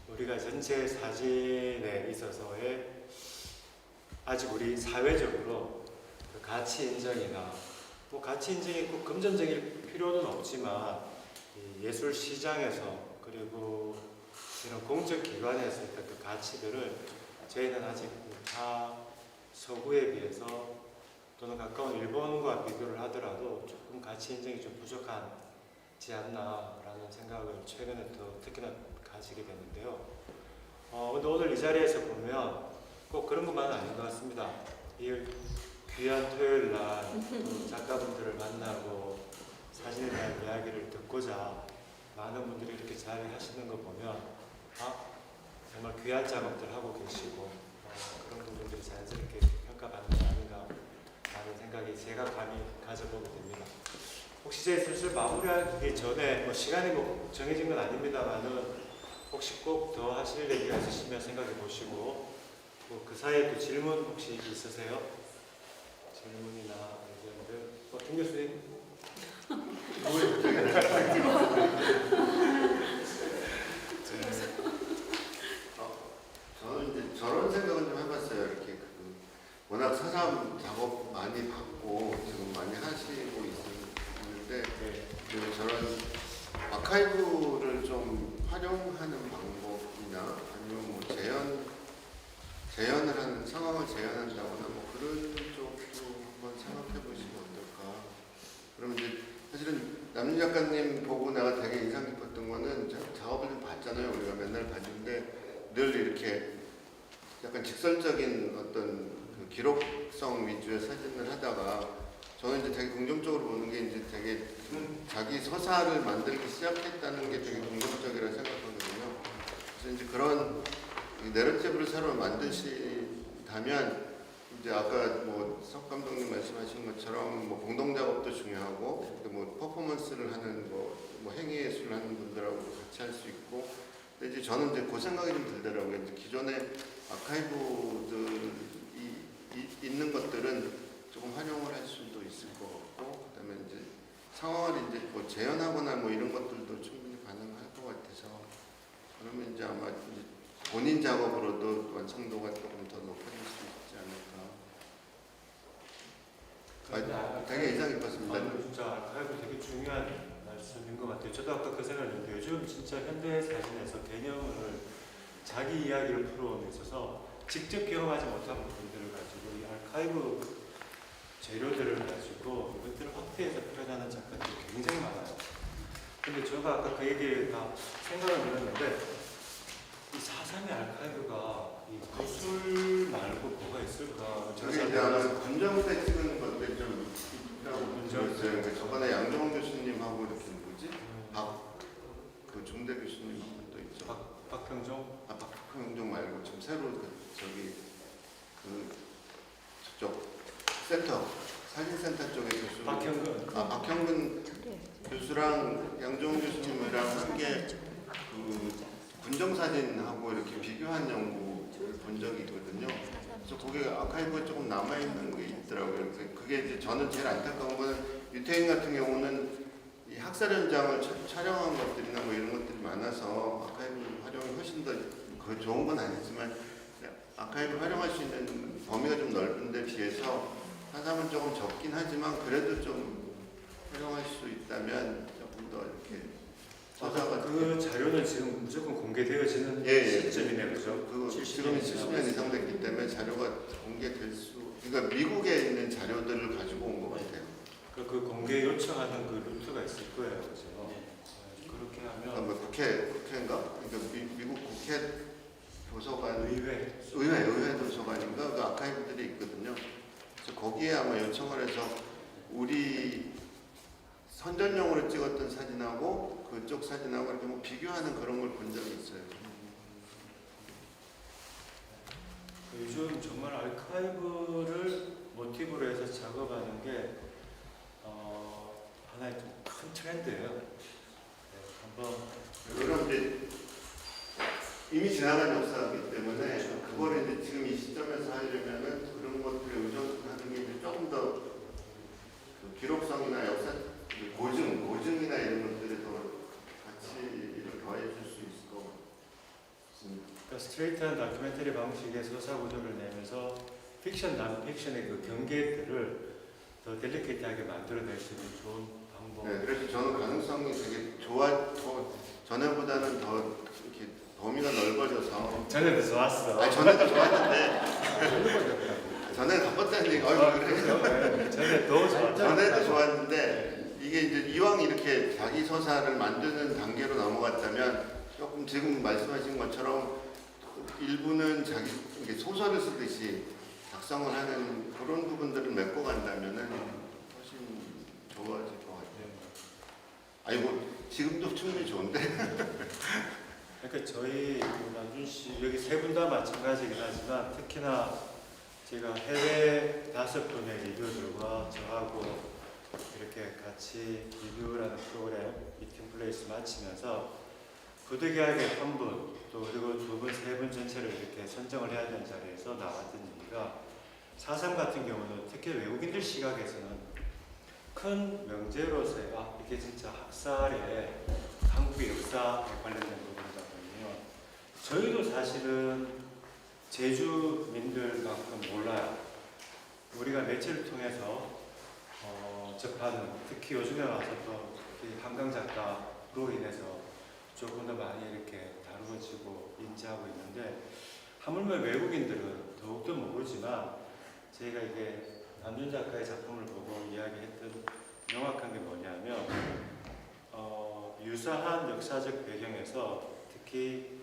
우리가 전체 사진에 있어서의 아직 우리 사회적으로 그 가치 인정이나 뭐 가치 인정이 꼭 금전적일 필요는 없지만 이 예술 시장에서 그리고 이런 공적 기관에서 있던 그 가치들을 저희는 아직 다 서구에 비해서 또는 가까운 일본과 비교를 하더라도 조금 가치 인정이 좀 부족하지 않나라는 생각을 최근에 더 특히나 가지게 됐는데요. 근데 오늘 이 자리에서 보면 꼭 그런 것만은 아닌 것 같습니다. 이 귀한 토요일 날 작가분들을 만나고 사진에 대한 이야기를 듣고자 많은 분들이 이렇게 자리하시는 거 보면 정말 귀한 작업들 하고 계시고 그런 부분들이 자연스럽게 평가받는 게 아닌가 라는 생각이 제가 감히 가져보게 됩니다. 혹시 제 슬슬 마무리하기 전에 시간이 정해진 건 아닙니다만은 혹시 꼭 더 하실 얘기가 있으시면 생각해 보시고 그 사이에 또 질문 혹시 있으세요? 질문이나 의견들? 김 교수님? 저는 이제 저런 생각은 좀 해봤어요. 이렇게 워낙 사람 작업 많이 받고 지금 많이 하시고 있는데 저런 아카이브를 좀 활용하는 방법이나 아니면 뭐 재현을 하는 상황을 재현한다거나 뭐 그런 쪽도 한번 생각해 보시면 어떨까. 그럼 이제 사실은 남준 작가님 보고 내가 되게 인상 깊었던 거는 작업을 좀 봤잖아요. 우리가 맨날 봤는데 늘 이렇게 약간 직설적인 어떤 그 기록성 위주의 사진을 하다가 저는 이제 되게 긍정적으로 보는 게 이제 되게 자기 서사를 만들기 시작했다는 게 되게 긍정적이라 생각하거든요. 그래서 이제 그런 내러티브를 새로 만드시다면 이제 아까 뭐 석 감독님 말씀하신 것처럼 뭐 공동 작업도 중요하고 뭐 퍼포먼스를 하는 뭐 행위 예술을 하는 분들하고 같이 할 수 있고 근데 이제 저는 이제 그 생각이 좀 들더라고요. 이제 기존의 아카이브들이 있는 것들은 조금 활용을 할 수도 있을 것 같고 그다음에 이제 상황을 이제 뭐 재현하거나 뭐 이런 것들도 충분히 가능할 것 같아서 그러면 이제 아마 이제 본인 작업으로도 완성도가 조금 더 높아질 수 있지 않을까. 되게 인상 깊었습니다. 진짜 아카이브 되게 중요한 말씀인 것 같아요. 저도 아까 그 생각을 했는데 요즘 진짜 현대 사진에서 개념을 자기 이야기를 풀어오는 데 있어서 직접 경험하지 못한 부분들을 가지고 이 아카이브 재료들을 가지고 이것들을 확대해서 표현하는 작가들이 굉장히 많아요. 근데 제가 아까 그 얘기가 생각을 해봤는데 이 4.3의 아카이브가 이 구술 말고 뭐가 있을까? 저기 이제 아마 군정 때 찍은 것들이 좀 있다고 들었어요. 그러니까 저번에 양정원 교수님하고 이렇게 뭐지? 그 중대 교수님 한 분도 있죠. 박형종? 박형종 말고 좀 새로 저쪽 센터 사진센터 쪽에 교수. 박형근 교수랑 양정원 교수님이랑 함께 그 군정사진하고 이렇게 비교한 연구를 본 적이 있거든요. 그래서 거기에 아카이브가 조금 남아있는 게 있더라고요. 그래서 그게 이제 저는 제일 안타까운 거는 유태인 같은 경우는 이 학살 현장을 촬영한 것들이나 뭐 이런 것들이 많아서 아카이브 활용이 훨씬 더 그 좋은 건 아니지만 아카이브 활용할 수 있는 범위가 좀 넓은데 비해서 사상은 조금 적긴 하지만 그래도 좀 활용할 수 있다면 조금 더 이렇게 그 자료는 지금 무조건 공개되어지는 시점이네요, 그죠? 그거 지금 70년 이상 됐기 때문에 자료가 공개될 수. 그러니까 미국에 있는 자료들을 가지고 온 것 같아요. 그 공개 요청하는 그 루트가 있을 거예요, 그죠? 그렇게 하면 뭐 국회인가? 그러니까 미국 국회 도서관, 의회 도서관인가 그 아카이브들이 있거든요. 그래서 거기에 아마 요청을 해서 우리 선전용으로 찍었던 사진하고 그쪽 사진하고 이렇게 뭐 비교하는 그런 걸 본 적이 있어요. 요즘 정말 아카이브를 모티브로 해서 작업하는 게 하나의 좀 큰 트렌드예요. 한번 그럼 이제 이미 지나간 역사이기 때문에 그거를 이제 지금 이 시점에서 하려면은 그런 것들에 의존하는 게 이제 조금 더 그 기록성이나 역사 고증이나 이런 것들에 더 가치를 더해줄 수 있을 것 같습니다. 그러니까 스트레이트한 다큐멘터리 방식의 서사 구조를 내면서 픽션, 난픽션의 그 경계들을 더 델리케이트하게 만들어낼 수 있는 좋은 방법. 네, 그래서 저는 가능성이 되게 더 전에보다는 더 이렇게 범위가 넓어져서. 전에도 좋았어. 아니 전에도 좋았는데. 전에는 바빴다는 얘기. 그래요? 전에 더 좋았죠. 전에도 좋았는데 이게 이제 이왕 이렇게 자기 서사를 만드는 단계로 넘어갔다면 조금 지금 말씀하신 것처럼 일부는 자기 이게 소설을 쓰듯이 작성을 하는 그런 부분들을 메꿔 간다면은 훨씬 좋아질 것 같아요. 아이고 지금도 충분히 좋은데. 그러니까 저희 남준 씨 여기 세 분 다 마찬가지긴 하지만 특히나 제가 해외 5분의 리뷰들과 저하고 이렇게 같이 리뷰라는 프로그램 미팅 플레이스 마치면서 부득이하게 한 분, 또 그리고 두 분, 세 분 전체를 이렇게 선정을 해야 되는 자리에서 나왔던 얘기가 4.3 같은 경우는 특히 외국인들 시각에서는 큰 명제로서의 이게 진짜 학살에 한국의 역사에 관련된 부분이다 보면 저희도 사실은 제주민들만큼 몰라요. 우리가 매체를 통해서 접하는, 특히 요즘에 와서 또 한강 작가로 인해서 조금 더 많이 이렇게 다루어지고 인지하고 있는데, 하물며 외국인들은 더욱더 모르지만 저희가 이게 남준 작가의 작품을 보고 이야기했던 명확한 게 뭐냐면 유사한 역사적 배경에서 특히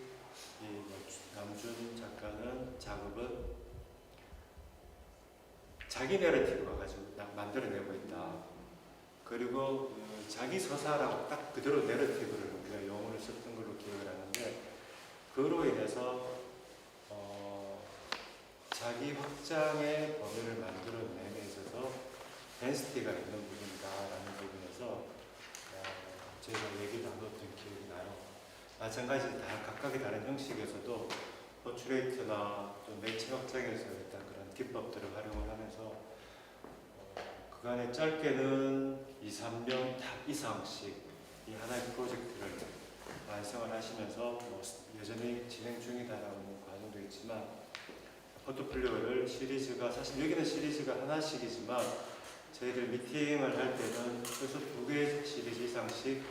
이 남준 작가는 작업은 자기 내러티브가 가지고 만들어내고 있다. 그리고 자기 서사라고 딱 그대로 내러티브를 우리가 용어를 썼던 걸로 기억을 하는데, 그로 인해서 자기 확장의 범위를 만들어내는 데 있어서 덴시티가 있는 부분이다라는 부분에서 저희가 얘기 나눴던 기억이 나요. 마찬가지로 다 각각의 다른 형식에서도 포트레이트나 또 매체 확장에서 일단 그런 기법들을 활용을 하면서 그간에 짧게는 2, 3년 답 이상씩 이 하나의 프로젝트를 완성을 하시면서 여전히 진행 중이다라는 과정도 있지만, 포트폴리오를 시리즈가, 사실 여기는 시리즈가 하나씩이지만 저희들 미팅을 할 때는 최소 2개의 시리즈 이상씩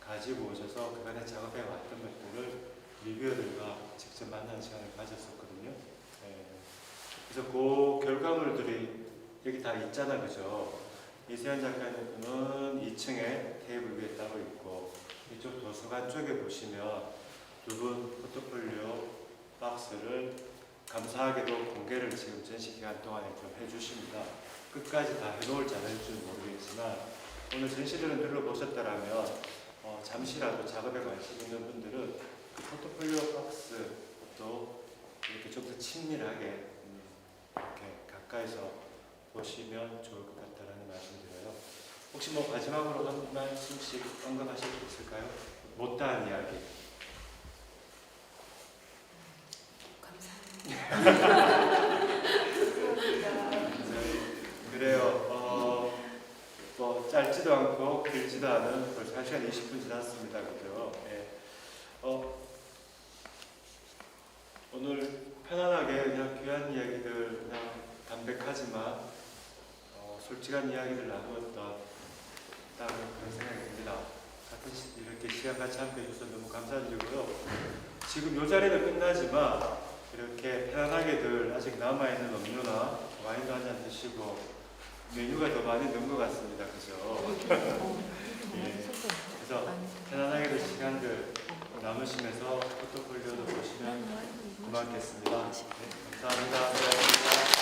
가지고 오셔서 그간에 작업해 왔던 것들을 리뷰어들과 직접 만나는 시간을 가졌었거든요. 그래서 그 결과물들이 여기 다 있잖아, 그죠? 이세현 작가님은 2층에 테이블 위에 따로 있고, 이쪽 도서관 쪽에 보시면 두 분 포트폴리오 박스를 감사하게도 공개를 지금 전시 기간 동안에 좀 해주십니다. 끝까지 다 해놓을지 안 해놓을지 모르겠지만 오늘 전시들은 둘러보셨다라면 잠시라도 작업에 관심 있는 분들은 그 포트폴리오 박스도 이렇게 좀 더 친밀하게 이렇게 가까이서 보시면 좋을 것 같다라는 말씀드려요. 혹시 마지막으로 한 말씀씩 언급하실 수 있을까요? 못다한 이야기. 감사합니다. 그래요. 뭐 짧지도 않고 길지도 않은 벌써 1시간 20분 지났습니다. 그죠? 예. 오늘 편안하게 그냥 귀한 이야기들, 그냥 담백하지만 솔직한 이야기를 나누었다는 그런 생각이 듭니다. 이렇게 시간 같이 함께 해주셔서 너무 감사드리고요. 지금 이 자리는 끝나지만 이렇게 편안하게들 아직 남아있는 음료나 와인도 한잔 드시고 메뉴가 더 많이 는 것 같습니다. 그죠? 예. 그래서 편안하게들 시간들 남으시면서 포트폴리오도 보시면 고맙겠습니다. 네, 감사합니다.